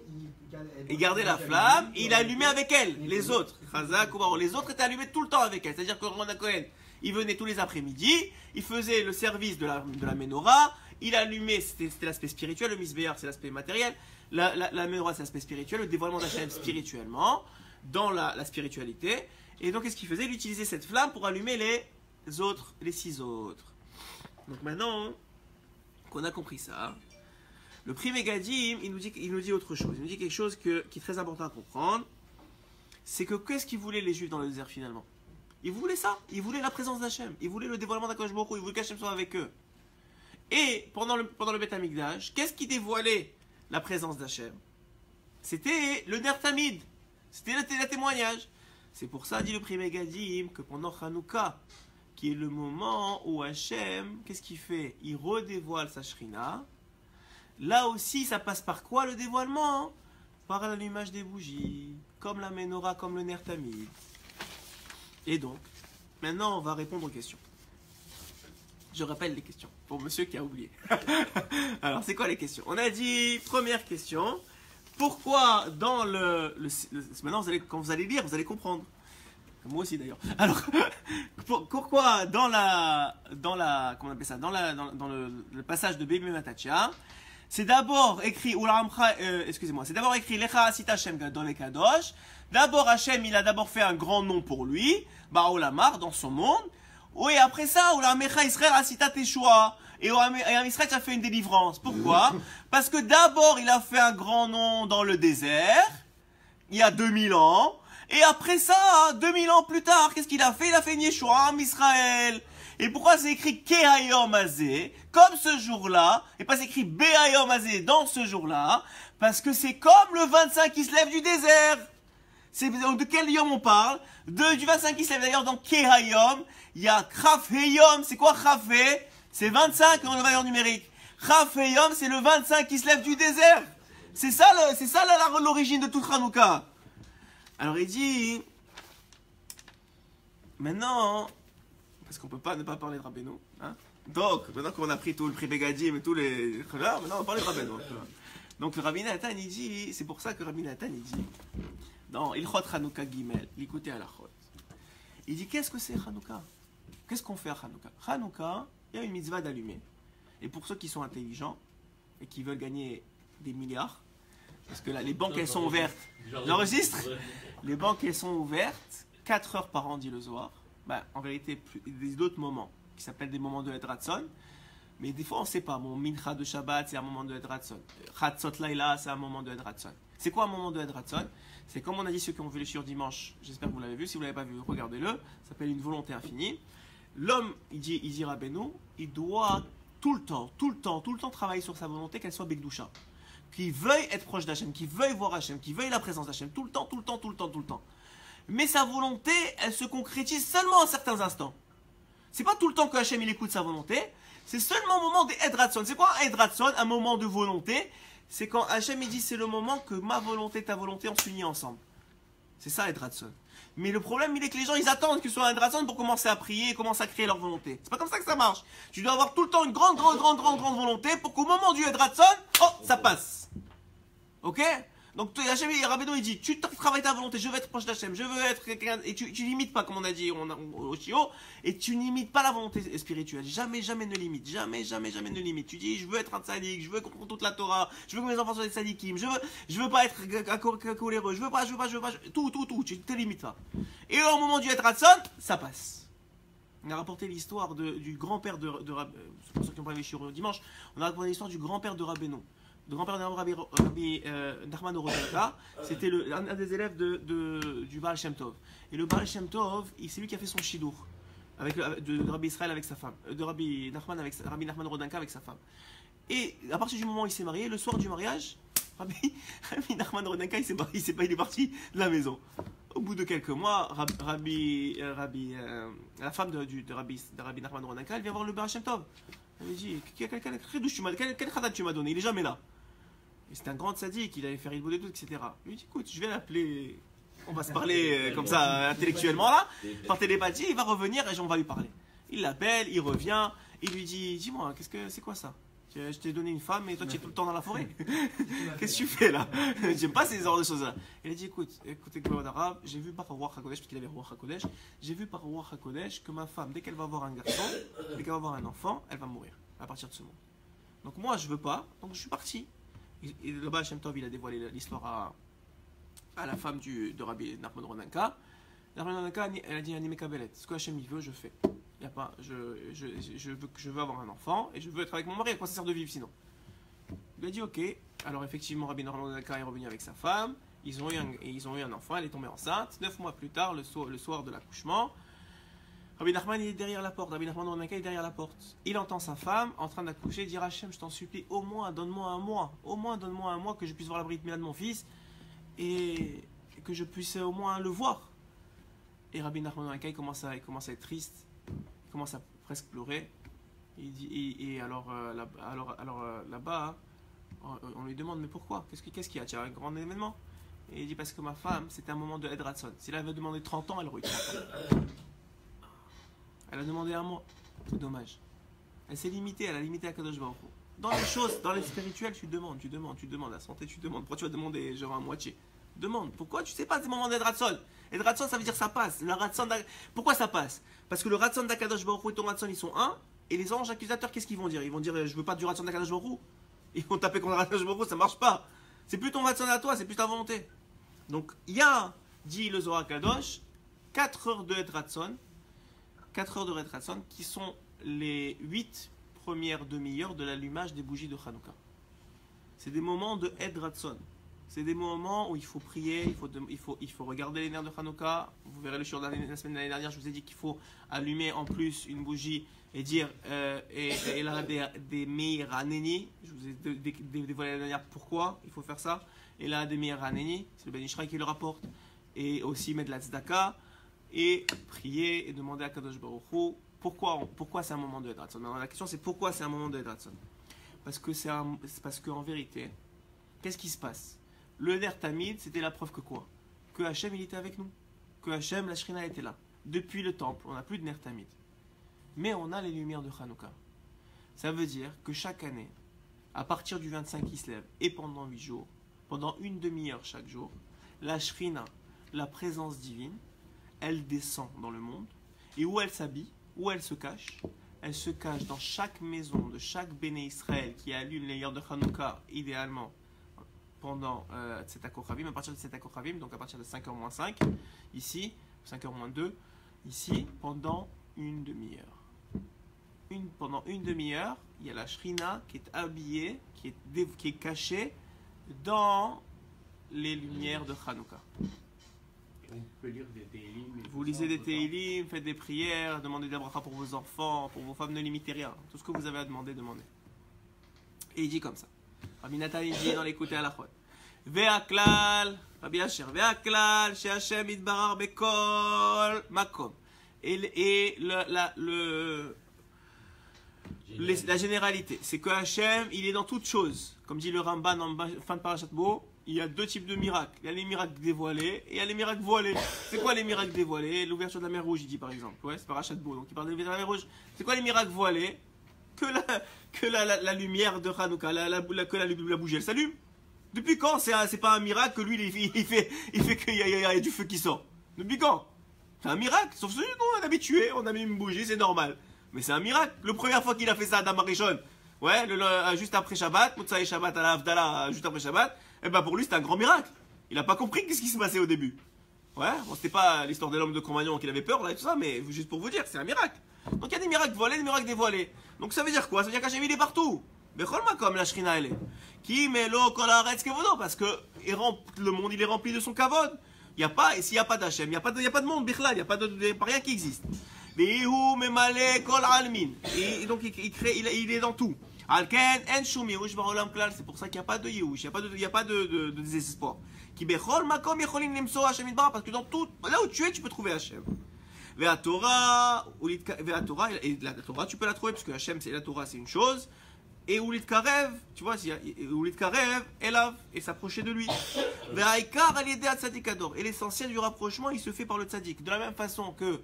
il gardait la flamme, et il allumait avec elle les autres. Chazak ou Baruch. Les autres étaient allumés tout le temps avec elle. C'est-à-dire que Aaron Cohen, il venait tous les après-midi, il faisait le service de la Ménorah, il allumait, c'était l'aspect spirituel, le Misbéar, c'est l'aspect matériel, la Ménorah, c'est l'aspect spirituel, le dévoilement d'Hachem spirituellement, dans la spiritualité. Et donc, qu'est-ce qu'il faisait? Il utilisait cette flamme pour allumer les 6 autres. Donc maintenant qu'on a compris ça, le Pri Megadim, il nous dit autre chose. Il nous dit quelque chose qui est très important à comprendre. C'est que qu'est-ce qu'ils voulaient les Juifs dans le désert finalement? Ils voulaient ça. Ils voulaient la présence d'Hachem. Ils voulaient le dévoilement d'Akadosh Baruch Hu. Ils voulaient qu'Hachem soit avec eux. Et pendant le Beth Amikdash, qu'est-ce qui dévoilait la présence d'Hachem? C'était le Ner Tamid. C'était le témoignage. C'est pour ça, dit le Pri Megadim, que pendant Hanouka, qui est le moment où Hachem, qu'est-ce qu'il fait? Il redévoile sa Shrina. Là aussi, ça passe par quoi le dévoilement? Par l'allumage des bougies, comme la Ménorah, comme le Ner Tamid. Et donc, maintenant, on va répondre aux questions. Je rappelle les questions pour monsieur qui a oublié. Alors, c'est quoi les questions? On a dit, première question, pourquoi dans maintenant, quand vous allez lire, vous allez comprendre. Moi aussi d'ailleurs. Alors, pourquoi dans comment on appelle ça, dans le passage de Bébi Matachia, c'est d'abord écrit, c'est d'abord écrit Lecha Asita Hashem Gadol et Kadosh. D'abord Hashem, il a d'abord fait un grand nom pour lui, Baolamar, dans son monde. Oui, après ça, Ulamecha Israël Asita Teshua. Et Israël a fait une délivrance. Pourquoi? Parce que d'abord, il a fait un grand nom dans le désert, il y a 2000 ans. Et après ça, 2000 ans plus tard, qu'est-ce qu'il a fait? Il a fait une Yeshua en Israël. Et pourquoi c'est écrit Kehayom Azeh, comme ce jour-là, et pas c'est écrit Behayom Azeh dans ce jour-là? Parce que c'est comme le 25 qui se lève du désert. C'est de quel yom on parle? Du 25 qui se lève d'ailleurs dans Kehayom. Il y a Chafheyom. C'est quoi Chafhe? C'est 25 en valeur numérique. Chafheyom, c'est le 25 qui se lève du désert. C'est ça l'origine de toute Hanouka. Alors il dit, maintenant, parce qu'on ne peut pas ne pas parler de Rabbeinu, hein? Donc, maintenant qu'on a pris tout le prix Begadim et tous les... Maintenant on va parler de Rabbeinu. Donc le Rabbi Nathan, il dit, c'est pour ça que Rabbi Nathan, il dit, dans Ilchot Hanouka Gimel, l'écoutez à la chot, il dit, qu'est-ce que c'est Hanouka? Qu'est-ce qu'on fait à Hanouka? Hanouka, il y a une mitzvah d'allumer. Et pour ceux qui sont intelligents et qui veulent gagner des milliards, parce que là, les banques, elles sont ouvertes. J'enregistre. Les banques, elles sont ouvertes 4 heures par an, dit le Zohar. Ben, en vérité, d'autres moments qui s'appellent des moments de Edratson. Mais des fois, on ne sait pas. Mon Mincha de Shabbat, c'est un moment de Edratson. Chatzot Laila, c'est un moment de Edratson. C'est quoi un moment de Edratson? C'est comme on a dit ceux qui ont vu le shiur dimanche. J'espère que vous l'avez vu. Si vous ne l'avez pas vu, regardez-le. Ça s'appelle une volonté infinie. L'homme, il dit Rabbeinu, il doit tout le temps travailler sur sa volonté, qu'elle soit Bekdusha. Qui veuille être proche d'Hachem, qui veuille voir Hachem, qui veuille la présence d'Hachem, tout le temps. Mais sa volonté, elle se concrétise seulement en certains instants. C'est pas tout le temps que Hachem il écoute sa volonté, c'est seulement au moment des Edratson. C'est quoi un Edratson? Un moment de volonté, c'est quand Hachem il dit c'est le moment que ma volonté, ta volonté, on s'unit ensemble. C'est ça Edratson. Mais le problème, il est que les gens, ils attendent que ce soit un Edratson pour commencer à prier et commencer à créer leur volonté. C'est pas comme ça que ça marche. Tu dois avoir tout le temps une grande volonté pour qu'au moment du Edratson, ça passe. Ok? Donc, Hachem, Rabbeinu, il dit, tu travailles ta volonté, je veux être proche d'Hachem, je veux être quelqu'un, et tu n'imites pas, comme on a dit au Shio, et tu n'imites pas la volonté spirituelle. Jamais ne limite. Jamais ne limite. Tu dis, je veux être un tzaddik, je veux comprendre toute la Torah, je veux que mes enfants soient des tzaddikim, je veux pas être coléreux, je veux pas, tout, tu te limites pas. Et au moment du Edratson, ça passe. On a rapporté l'histoire du grand-père de Rabbeinu, pour ceux qui n'ont pas vu Shio dimanche, on a rapporté l'histoire du grand-père de Rabbeinu. Le grand-père de Rabbi Nachman Orodaka, c'était un des élèves du Baal Shem Tov. Et le Baal Shem Tov, c'est lui qui a fait son shidur de Rabbi Israël avec sa femme, de Rabbi Nachman Orodaka avec sa femme. Et à partir du moment où il s'est marié, le soir du mariage, Rabbi Nachman Orodaka, il est parti de la maison. Au bout de quelques mois, la femme de Rabbi Nachman Orodaka, elle vient voir le Baal Shem Tov. Elle lui dit, quel khadat tu m'as donné? Il est jamais là. Et c'était un grand tzaddik, il allait faire Ilbod et tout, etc. Il lui dit, écoute, je vais l'appeler, on va se parler comme ça, intellectuellement là, par télépathie, il va revenir et on va lui parler. Il l'appelle, il revient, il lui dit, dis-moi, c'est quoi ça? Je t'ai donné une femme et toi tu es tout le temps dans la forêt. Qu'est-ce que tu fais là? J'aime pas ces genres de choses là. Il a dit, écoutez, arabe, j'ai vu par Roi HaKodesh, parce qu'il avait Roi HaKodesh, j'ai vu par Roi HaKodesh que ma femme, dès qu'elle va avoir un garçon, dès qu'elle va avoir un enfant, elle va mourir à partir de ce moment. Donc moi je veux pas, donc je suis parti. Et le Baal Shem Tov, il a dévoilé l'histoire à la femme de Rabbi Nachman Orodaka. Nachman Orodaka, elle a dit, Ani Mekabelet, ce que Hachem il veut, je fais. Y a pas, je veux avoir un enfant et je veux être avec mon mari. À quoi ça sert de vivre sinon? Il a dit ok. Alors effectivement, Rabbi Nachman Orodaka est revenu avec sa femme. Ils ont eu un enfant. Elle est tombée enceinte. 9 mois plus tard, le soir de l'accouchement, Rabbi Nachman il est derrière la porte. Rabbi Nachman Orodaka est derrière la porte. Il entend sa femme en train d'accoucher dire Hachem, je t'en supplie, au moins donne-moi un mois. Au moins donne-moi un mois que je puisse voir la brit mila de mon fils et que je puisse au moins le voir. Et Rabbi Nachman Orodaka il commence à être triste. Il commence à presque pleurer. Il dit, et alors là-bas, on lui demande mais pourquoi? Qu'est-ce qu'il y a? Tu as un grand événement? Et il dit parce que ma femme, c'était un moment de Edratson. Si elle avait demandé 30 ans, elle aurait eu 30 ans. Elle a demandé un mois. C'est dommage. Elle s'est limitée, elle a limité à Kadosh Baruch Hu. Dans les choses, dans les spirituels, tu demandes. La santé, tu demandes. Pourquoi tu vas demander genre à moitié? Demande. Pourquoi? Tu sais pas, c'est le moment d'être Ratson. Être Ratson, ça veut dire ça passe. Le Ratson pourquoi ça passe? Parce que le Ratson d'Akadosh Baruch Hu et ton Ratson, ils sont un. Et les anges accusateurs, qu'est-ce qu'ils vont dire? Ils vont dire, je veux pas du Ratson d'Akadosh Baruch Hu. Ils vont taper contre Akadosh Baruch Hu, ça marche pas. C'est plus ton Ratson à toi, c'est plus ta volonté. Donc, il y a, dit le Zohar Kadosh, 4 heures de Ratson. 4 heures de Ratson qui sont les 8 premières demi-heures de l'allumage des bougies de Hanouka. C'est des moments de Ed Ratson. C'est des moments où il faut prier, il faut regarder les nerfs de Hanouka. Vous verrez le shiur de la semaine de l'année dernière, je vous ai dit qu'il faut allumer en plus une bougie et dire et là des Meir Haneni. Je vous ai dévoilé l'année dernière pourquoi il faut faire ça. Et là des Meir Haneni, c'est le Ben Ishraï qui le rapporte. Et aussi mettre la tzedaka et prier et demander à Kadosh Baruch Hu pourquoi c'est un moment de Ed Ratson. La question c'est pourquoi c'est un moment de Ed Ratson. Parce qu'en vérité, qu'est-ce qui se passe? Le Ner Tamid, c'était la preuve que quoi? Que Hachem, il était avec nous. Que Hachem, la Shrina, était là. Depuis le temple, on n'a plus de Ner Tamid. Mais on a les lumières de Hanouka. Ça veut dire que chaque année, à partir du 25 qui se lève, et pendant 8 jours, pendant une demi-heure chaque jour, la Shrina, la présence divine, elle descend dans le monde. Et où elle s'habille? Où elle se cache? Elle se cache dans chaque maison de chaque Béné Israël qui allume les lumières de Hanouka, idéalement pendant Tzetat Kochavim, à partir de Tzetat Kochavim, donc à partir de 5h moins 5, ici, 5h moins 2, ici, pendant une demi-heure. Pendant une demi-heure, il y a la Shrina qui est habillée, qui est cachée dans les lumières de Hanouka. On peut lire des Télim. Vous lisez des Télim, faites des prières, demandez des bracha pour vos enfants, pour vos femmes, ne limitez rien. Tout ce que vous avez à demander, demandez. Et il dit comme ça. Rabbi Nathan il dit dans l'écoute à la fois. Ve'aklal, Rabbi Asher, ve'aklal, chez Hashem idbarar bekol makom. Et la généralité, c'est que Hashem, il est dans toutes choses. Comme dit le Ramban en fin de Parashat Bo, il y a deux types de miracles. Il y a les miracles dévoilés et il y a les miracles voilés. C'est quoi les miracles dévoilés? L'ouverture de la mer Rouge, il dit par exemple. Ouais, c'est Parashat Bo, donc il parle de l'ouverture de la mer Rouge. C'est quoi les miracles voilés? Que la lumière de Hanouka, que la bougie, elle s'allume. Depuis quand c'est pas un miracle que lui, il fait qu'il y a du feu qui sort? Depuis quand? C'est un miracle. Sauf celui qu'on est habitué, on a mis une bougie, c'est normal. Mais c'est un miracle. La première fois qu'il a fait ça à Adam Arishon, ouais, juste après Shabbat, Moutsaï Shabbat à la Havdalah, juste après Shabbat, et ben pour lui c'était un grand miracle. Il n'a pas compris qu'est-ce qui se passait au début. Ouais, bon, c'était pas l'histoire de l'homme de Cro-Magnon qu'il avait peur là et tout ça, mais juste pour vous dire, c'est un miracle. Donc il y a des miracles voilés, des miracles dévoilés. Donc ça veut dire quoi? Ça veut dire qu'Hachem il est partout. Bechol makom la Shrina elle est. Qui melo kol haaretz kevodo, parce que le monde il est rempli de son kavod. Il y a pas, et s'il n'y a pas d'Hachem, il n'y a pas de monde bichlal, il n'y a pas rien qui existe. Et donc il est dans tout. C'est pour ça qu'il n'y a pas de Yehush, il n'y a pas de désespoir. Parce que dans tout, là où tu es, tu peux trouver Hachem. Et la Torah, tu peux la trouver, parce que Hachem, c'est la Torah, c'est une chose. Et Ulit Karev, tu vois, Ulit Karev, Elav, et s'approcher de lui. Et l'essentiel du rapprochement, il se fait par le tzaddik. De la même façon que,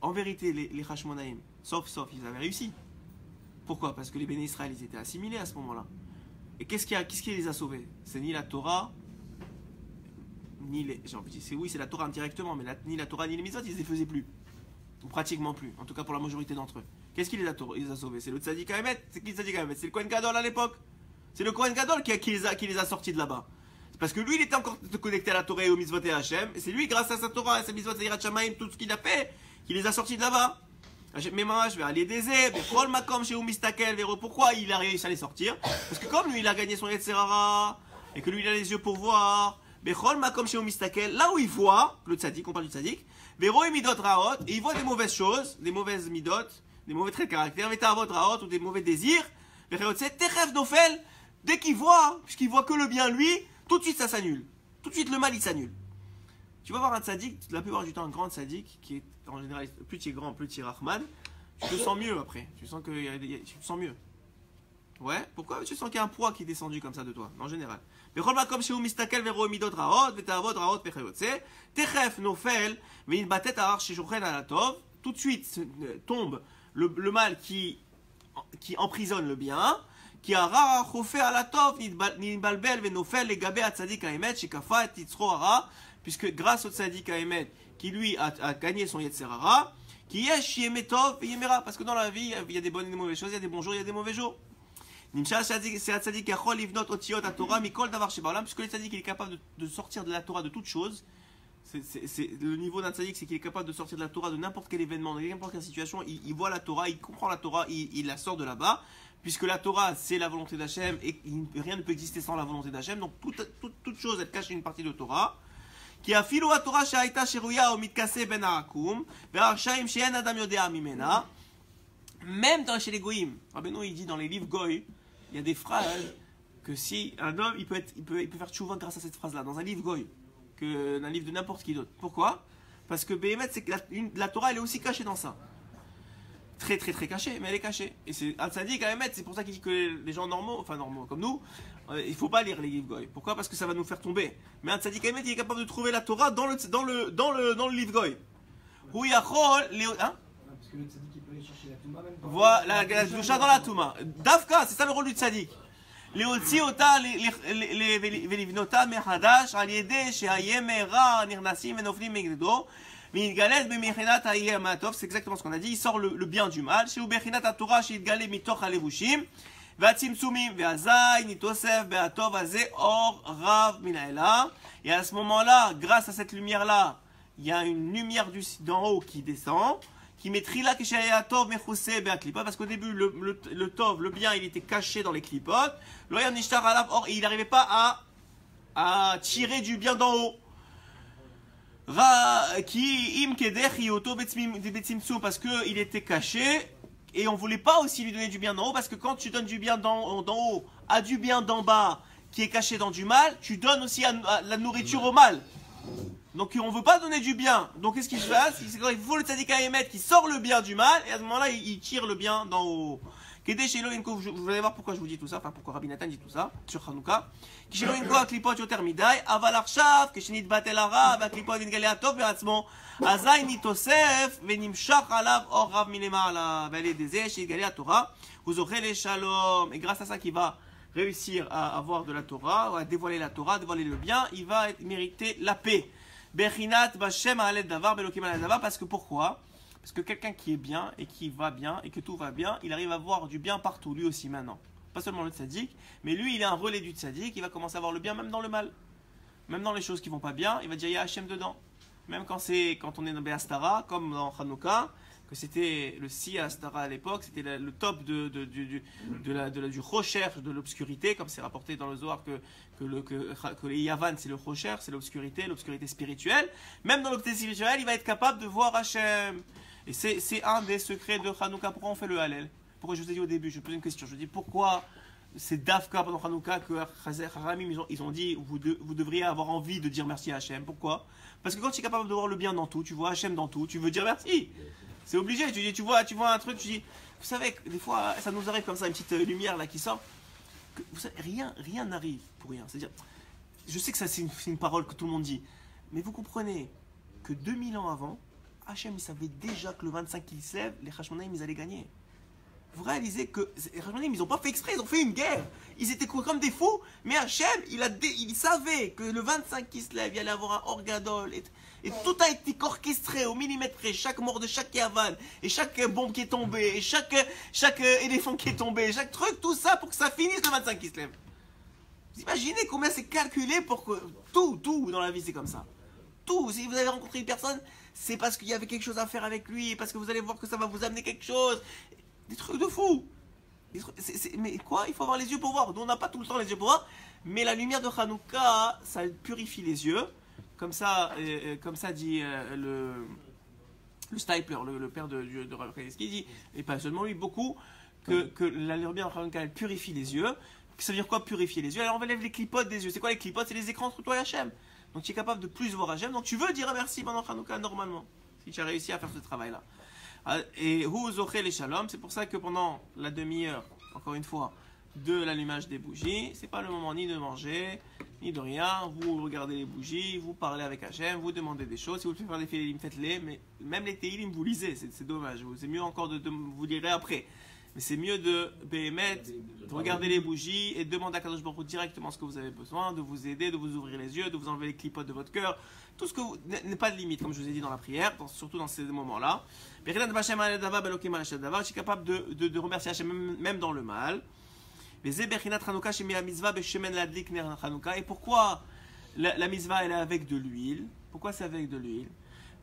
en vérité, les Hashmonaïm, sauf, ils avaient réussi. Pourquoi? Parce que les Béné Israël, ils étaient assimilés à ce moment-là. Et qu'est-ce qui les a sauvés? C'est ni la Torah, ni les. J'ai envie de dire, oui, c'est la Torah indirectement, mais ni la Torah ni les mitzvot, ils ne les faisaient plus. Ou pratiquement plus. En tout cas pour la majorité d'entre eux. Qu'est-ce qui les a sauvés? C'est le Tzadik Haemet. C'est qui le Tzadik Haemet? C'est le Kohen Gadol à l'époque. C'est le Kohen Gadol qui les a sortis de là-bas. C'est parce que lui, il était encore connecté à la Torah et au mitzvot et à Hachem. Et c'est lui, grâce à sa Torah, à sa mitzvot, à Yirat Shamayim, tout ce qu'il a fait, qui les a sortis de là-bas. Mais moi, je vais aller des zébes, prends le makom chez Oumistakel, Véro. Pourquoi il a réussi à les sortir? Parce que comme lui, il a gagné son Yetzerara, et que lui, il a les yeux pour voir, Bechol makom chez Oumistakel, là où il voit, le Tzadik, on parle du Tzadik, Véro et Midot Raot, et il voit des mauvaises choses, des mauvaises Midot, des mauvais traits de caractère, Vétavot Raot, ou des mauvais désirs, Techef Nofel, dès qu'il voit, puisqu'il voit que le bien lui, tout de suite ça s'annule. Tout de suite le mal il s'annule. Tu vas voir un tzaddik, la plupart du temps un grand tzaddik, qui est en général, plus tu es grand, plus tu es Rahman, tu te sens mieux après. Tu sens tu te sens mieux. Ouais, pourquoi tu sens qu'il y a un poids qui est descendu comme ça de toi, en général. Tout de suite tombe le mal qui qui emprisonne le bien, qui a rara chofé à la tov, nidbalbel venofel les gabé à tzadik haemet, shikafa et titzro hara, puisque grâce au tzadik haemet, qui lui a gagné son yetzer hara, qui est shiemetov et yemera, parce que dans la vie, il y a des bonnes et des mauvaises choses, il y a des bons jours, il y a des mauvais jours. Nimshal c'est tzadik yachol livnot otiyot à Torah mikol davar shebaolam, puisque le tzadik il est capable de sortir de la Torah de toute chose. C'est le niveau d'un tzadik, c'est qu'il est capable de sortir de la Torah de n'importe quel événement, de n'importe quelle situation. Il voit la Torah, il comprend la Torah, il la sort de là-bas, puisque la Torah c'est la volonté d'Hachem et rien ne peut exister sans la volonté d'Hachem. Donc toute chose elle cache une partie de Torah. Qui a filou à Torah she'aita sheruya ou mitkase ben ha'akum ve'arshaim she'en adam yodea mimena. Même chez les goïms, Rabbeinu il dit dans les livres goï, il y a des phrases que si un homme il peut faire tchouva grâce à cette phrase-là dans un livre goï. D'un livre de n'importe qui d'autre. Pourquoi? Parce que Béhémet, c'est que la Torah elle est aussi cachée dans ça. Très très très cachée, mais elle est cachée. Et c'est un tzaddik à Béhémet, c'est pour ça qu'il dit que les gens normaux comme nous, il ne faut pas lire les livres goy. Pourquoi? Parce que ça va nous faire tomber. Mais un tzaddik à Béhémet, il est capable de trouver la Torah dans le livre goy. Où il y a parce que le tzaddik il peut aller chercher la Touma même. Voilà, la doucha dans la Touma. Dafka, c'est ça le rôle du tzaddik. להוציא אותה ולבנותה מחדש על ידי שהימרה נכנסים ונופלים מגדו ויתגלת במכינת הימא הטוב, c'est exactement ce qu'on a dit, il sort le bien du mal, שהוא בחינת התורה שיתגלה מתוך הלבושים והצמצומים והזין יתוסף בהטוב הזה אור רב מן האלה. Et à ce moment-là, grâce à cette lumière-là, il y a une lumière d'en haut qui descend, qui mettra là que chez Tov mechoussé be'aklipot, parce qu'au début le Tov, le bien, il était caché dans les clipotes. L'oyam nishtar alav, or il n'arrivait pas à tirer du bien d'en haut. Qui im kedech yoto betzimtzum, parce que il était caché et on voulait pas aussi lui donner du bien d'en haut, parce que quand tu donnes du bien d'en haut à du bien d'en bas qui est caché dans du mal, tu donnes aussi à la nourriture au mal. Donc on ne veut pas donner du bien. Donc qu'est-ce qu'il se passe? Il faut le tzaddik haemet qui sort le bien du mal, et à ce moment-là il tire le bien d'en haut. Vous allez voir pourquoi je vous dis tout ça, enfin pourquoi Rabbi Nathan dit tout ça sur Hanouka. Et grâce à ça qu'il va réussir à avoir de la Torah, à dévoiler la Torah, dévoiler le bien, il va mériter la paix. Parce que pourquoi? Parce que quelqu'un qui est bien et qui va bien et que tout va bien, il arrive à voir du bien partout, lui aussi maintenant. Pas seulement le tzaddik, mais lui il est un relais du tzaddik, il va commencer à voir le bien même dans le mal. Même dans les choses qui vont pas bien, il va dire il y a Hachem dedans. Même quand on est dans Béastara, comme dans Hanouka, que c'était le si Astara à l'époque, c'était le top du rocher, de l'obscurité, comme c'est rapporté dans le Zohar que les Yavan c'est le rocher, c'est l'obscurité spirituelle. Même dans l'obscurité spirituelle, il va être capable de voir Hachem. Et c'est un des secrets de Hanouka. Pourquoi on fait le Hallel? Pourquoi je vous ai dit au début, je pose une question, je dis pourquoi c'est Dafka pendant Hanouka que Haramim ils ont dit vous devriez avoir envie de dire merci à Hachem. Pourquoi? Parce que quand tu es capable de voir le bien dans tout, tu vois Hachem dans tout, tu veux dire merci. C'est obligé, tu vois un truc, tu dis, vous savez, des fois, ça nous arrive comme ça, une petite lumière là qui sort, que, vous savez, rien n'arrive pour rien. C'est-à-dire, je sais que ça c'est une parole que tout le monde dit, mais vous comprenez que 2000 ans avant, Hachem il savait déjà que le 25 qui se lève, les Hashmonaïm ils allaient gagner. Vous réalisez que les Hashmonaïm ils n'ont pas fait exprès, ils ont fait une guerre. Ils étaient comme des fous, mais Hachem il savait que le 25 qui se lève, il allait avoir un orgadol. Et tout a été orchestré au millimètre près, chaque mort de chaque Yavan, et chaque bombe qui est tombée, et chaque éléphant qui est tombé, chaque truc, tout ça pour que ça finisse le 25 qui se lève. Vous imaginez combien c'est calculé pour que... Tout dans la vie c'est comme ça. Tout, si vous avez rencontré une personne, c'est parce qu'il y avait quelque chose à faire avec lui, parce que vous allez voir que ça va vous amener quelque chose. Des trucs de fou. Mais quoi? Il faut avoir les yeux pour voir. Nous on n'a pas tout le temps les yeux pour voir, mais la lumière de Hanouka, ça purifie les yeux. Comme ça dit le Stipler, le père de Rav Kanievski, dit, et pas seulement lui, beaucoup, que la lumière de Hanouka elle purifie les yeux. Ça veut dire quoi purifier les yeux? Elle enlève les clipotes des yeux. C'est quoi les clipotes? C'est les écrans entre toi et Hachem. Donc tu es capable de plus voir Hachem. Donc tu veux dire merci pendant Hanouka normalement, si tu as réussi à faire ce travail-là. Et Hu Zoché les Shalom, c'est pour ça que pendant la demi-heure, encore une fois, de l'allumage des bougies, c'est pas le moment ni de manger, ni de rien. Vous regardez les bougies, vous parlez avec Hachem, vous demandez des choses. Si vous voulez faire des télim, faites-les, mais même les télim, vous lisez, c'est dommage. C'est mieux encore vous lirez après. Mais c'est mieux de regarder les bougies et de demander à Kadosh Baruch Hu directement ce que vous avez besoin, de vous aider, de vous ouvrir les yeux, de vous enlever les clipotes de votre cœur. Tout ce que vous... n'est pas de limite, comme je vous ai dit dans la prière, surtout dans ces moments-là. Je suis capable de remercier Hachem même dans le mal. Et pourquoi la mitzvah elle est avec de l'huile? Pourquoi c'est avec de l'huile?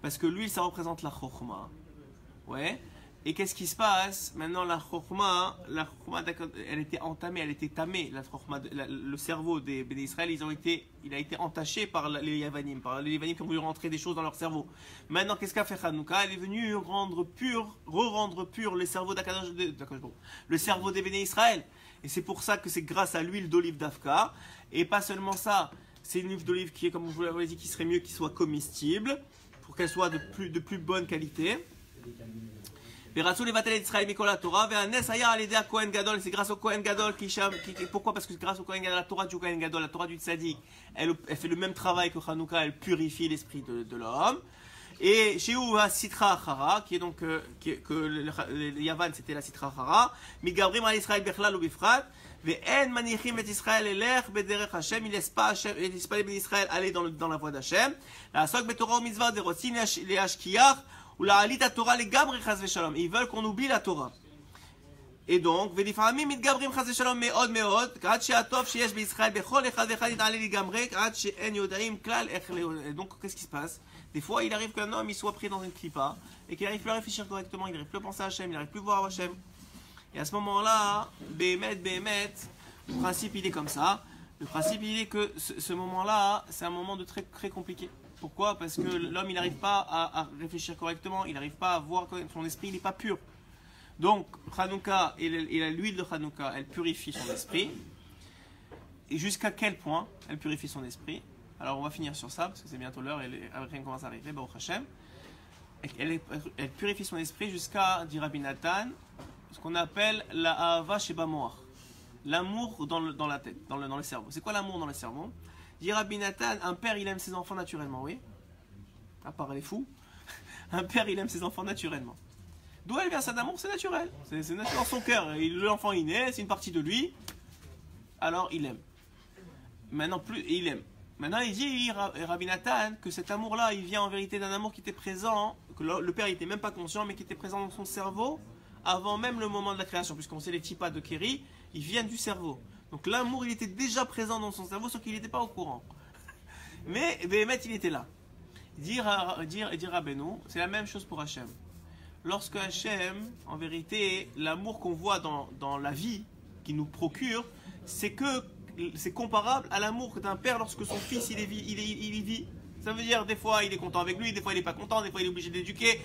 Parce que l'huile ça représente la chokhmah. Ouais. Et qu'est-ce qui se passe? Maintenant, la chokhmah, elle était entamée, elle était tamée. Le cerveau des Béné Israël, il a été entaché par les Yavanim qui ont voulu rentrer des choses dans leur cerveau. Maintenant, qu'est-ce qu'a fait Hanouka? Elle est venue rendre pur le cerveau le cerveau des Béné Israël. Et c'est pour ça que c'est grâce à l'huile d'olive d'Afka. Et pas seulement ça, c'est une huile d'olive qui est, comme je vous l'avais dit, qui serait mieux qu'il soit comestible, pour qu'elle soit de plus bonne qualité. C'est grâce au Kohen Gadol pourquoi? Parce que grâce au Kohen Gadol, la Torah du Kohen Gadol, la Torah du Tzaddik, elle fait le même travail que Hanouka, elle purifie l'esprit de l'homme. Et chez où Sitra Achara, qui est donc que le Yavan c'était la Sitra Achara, Migabrim al Israël Bechlal ou Bifrat, Ve'en manichim et Israël elech bederech Hashem, il laisse pas les bénis Israël aller dans la voie d'Hashem. La Sok beTorah ou Mitzvah de Rotzin les Ashkiach ou la Alita Torah les Gabri Chaz Veshalom. Ils veulent qu'on oublie la Torah. Et donc, Ve'lifamim mitgabrim Chaz Veshalom meod meod, k'ad she'atov sheyesh beIsraël bechol echad vechad it'aleh ligamre, k'ad she'en yodaim klal ech le. Donc, qu'est-ce qui se passe? Des fois, il arrive qu'un homme il soit pris dans une clipa et qu'il n'arrive plus à réfléchir correctement, il n'arrive plus à penser à Hachem, il n'arrive plus à voir Hachem. Et à ce moment-là, Béhémet, le principe il est comme ça. Le principe il est que ce moment-là, c'est un moment de très, très compliqué. Pourquoi? Parce que l'homme il n'arrive pas à réfléchir correctement, il n'arrive pas à voir, son esprit il n'est pas pur. Donc, Hanouka et l'huile de Hanouka, elle purifie son esprit. Et jusqu'à quel point elle purifie son esprit? Alors on va finir sur ça, parce que c'est bientôt l'heure et rien commence à arriver, Baruch Hashem. Elle purifie son esprit jusqu'à, dit Rabbi Nathan, ce qu'on appelle la Ahava Sheba Moach. L'amour dans la tête, dans le cerveau. C'est quoi l'amour dans le cerveau? Dit Rabbi Nathan, un père il aime ses enfants naturellement, oui? À part les fous. Un père il aime ses enfants naturellement. D'où elle vient ça d'amour? C'est naturel. C'est naturel dans son cœur. L'enfant il naît, c'est une partie de lui. Alors il aime. Maintenant il aime. Maintenant, il dit, Rabbi Nathan, que cet amour-là, il vient en vérité d'un amour qui était présent, que le père n'était même pas conscient, mais qui était présent dans son cerveau avant même le moment de la création, puisqu'on sait les petits pas de Kéri, ils viennent du cerveau. Donc l'amour, il était déjà présent dans son cerveau, sauf qu'il n'était pas au courant. Mais Béhémet, il était là. Dire Rabbeinu, c'est la même chose pour Hachem. Lorsque Hachem, en vérité, l'amour qu'on voit dans la vie, qu'il nous procure, c'est comparable à l'amour d'un père lorsque son fils il vit. Ça veut dire des fois il est content avec lui, des fois il n'est pas content, des fois il est obligé d'éduquer.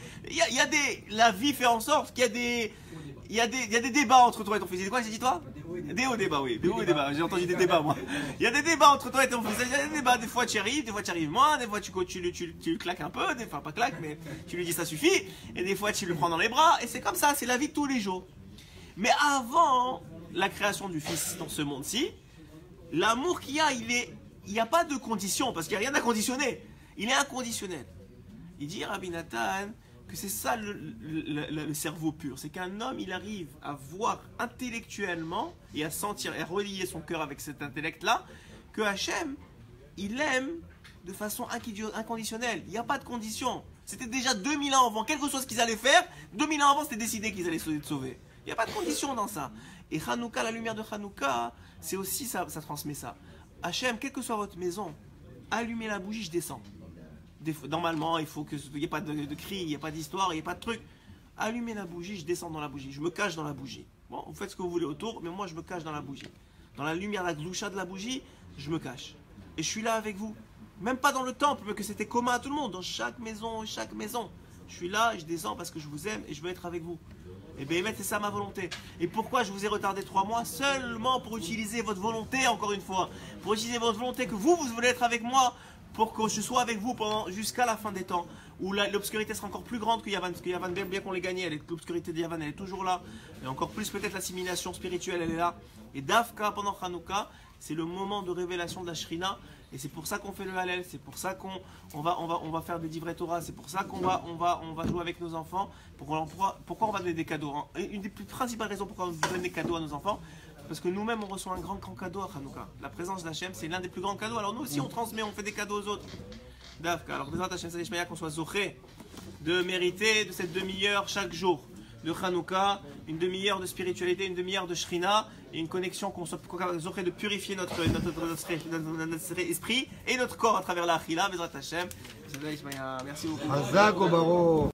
La vie fait en sorte qu'il y a des débats entre toi et ton fils. C'est quoi j'ai dit toi? Des hauts débats, oui. Des hauts débats. J'ai entendu des débats moi. Il y a des débats entre toi et ton fils. Il y a des débats. Des fois tu arrives, des fois tu arrives moins, des fois tu le claques un peu, des fois pas claques, mais tu lui dis ça suffit. Et des fois tu le prends dans les bras. Et c'est comme ça, c'est la vie de tous les jours. Mais avant la création du fils dans ce monde-ci, l'amour qu'il y a, il n'y a pas de condition, parce qu'il n'y a rien à conditionner. Il est inconditionnel. Il dit, Rabbi Nathan, que c'est ça le cerveau pur. C'est qu'un homme, il arrive à voir intellectuellement et à sentir, et à relier son cœur avec cet intellect-là, que Hachem, il aime de façon inconditionnelle. Il n'y a pas de condition. C'était déjà 2000 ans avant. Quel que soit ce qu'ils allaient faire, 2000 ans avant, c'était décidé qu'ils allaient se sauver. Il n'y a pas de condition dans ça. Et Hanouka, la lumière de Hanouka, c'est aussi ça transmet ça. Hachem, quelle que soit votre maison, allumez la bougie, je descends. Normalement, il faut qu'il n'y ait pas de cris, il n'y ait pas d'histoire, il n'y ait pas de truc. Allumez la bougie, je descends dans la bougie, je me cache dans la bougie. Bon, vous faites ce que vous voulez autour, mais moi je me cache dans la bougie. Dans la lumière, la gloucha de la bougie, je me cache. Et je suis là avec vous. Même pas dans le temple, mais que c'était commun à tout le monde, dans chaque maison. Je suis là, je descends parce que je vous aime et je veux être avec vous. Et bien, c'est ça ma volonté. Et pourquoi je vous ai retardé 3 mois? Seulement pour utiliser votre volonté, encore une fois. Pour utiliser votre volonté, que vous voulez être avec moi, pour que je sois avec vous jusqu'à la fin des temps, où l'obscurité sera encore plus grande que Yavan, parce que Yavan, bien qu'on l'ait gagné, l'obscurité de Yavan, elle est toujours là. Et encore plus peut-être l'assimilation spirituelle, elle est là. Et Dafka, pendant Hanouka, c'est le moment de révélation de la Shrina. Et c'est pour ça qu'on fait le Hallel, c'est pour ça qu'on va faire des divrei Torah, c'est pour ça qu'on va jouer avec nos enfants. Pourquoi on va donner des cadeaux? Une des plus principales raisons pourquoi on donne des cadeaux à nos enfants, parce que nous-mêmes on reçoit un grand cadeau à Hanouka. La présence d'Hachem, c'est l'un des plus grands cadeaux. Alors nous aussi on transmet, on fait des cadeaux aux autres. Dafka. Alors Bezrat Hachem Salishmaya, qu'on soit zoché de mériter de cette demi-heure chaque jour de Hanouka, une demi-heure de spiritualité, une demi-heure de Shrina, et une connexion qu'on soit zoché de purifier notre esprit et notre corps à travers la Achila. Bezrat Hachem. Merci beaucoup.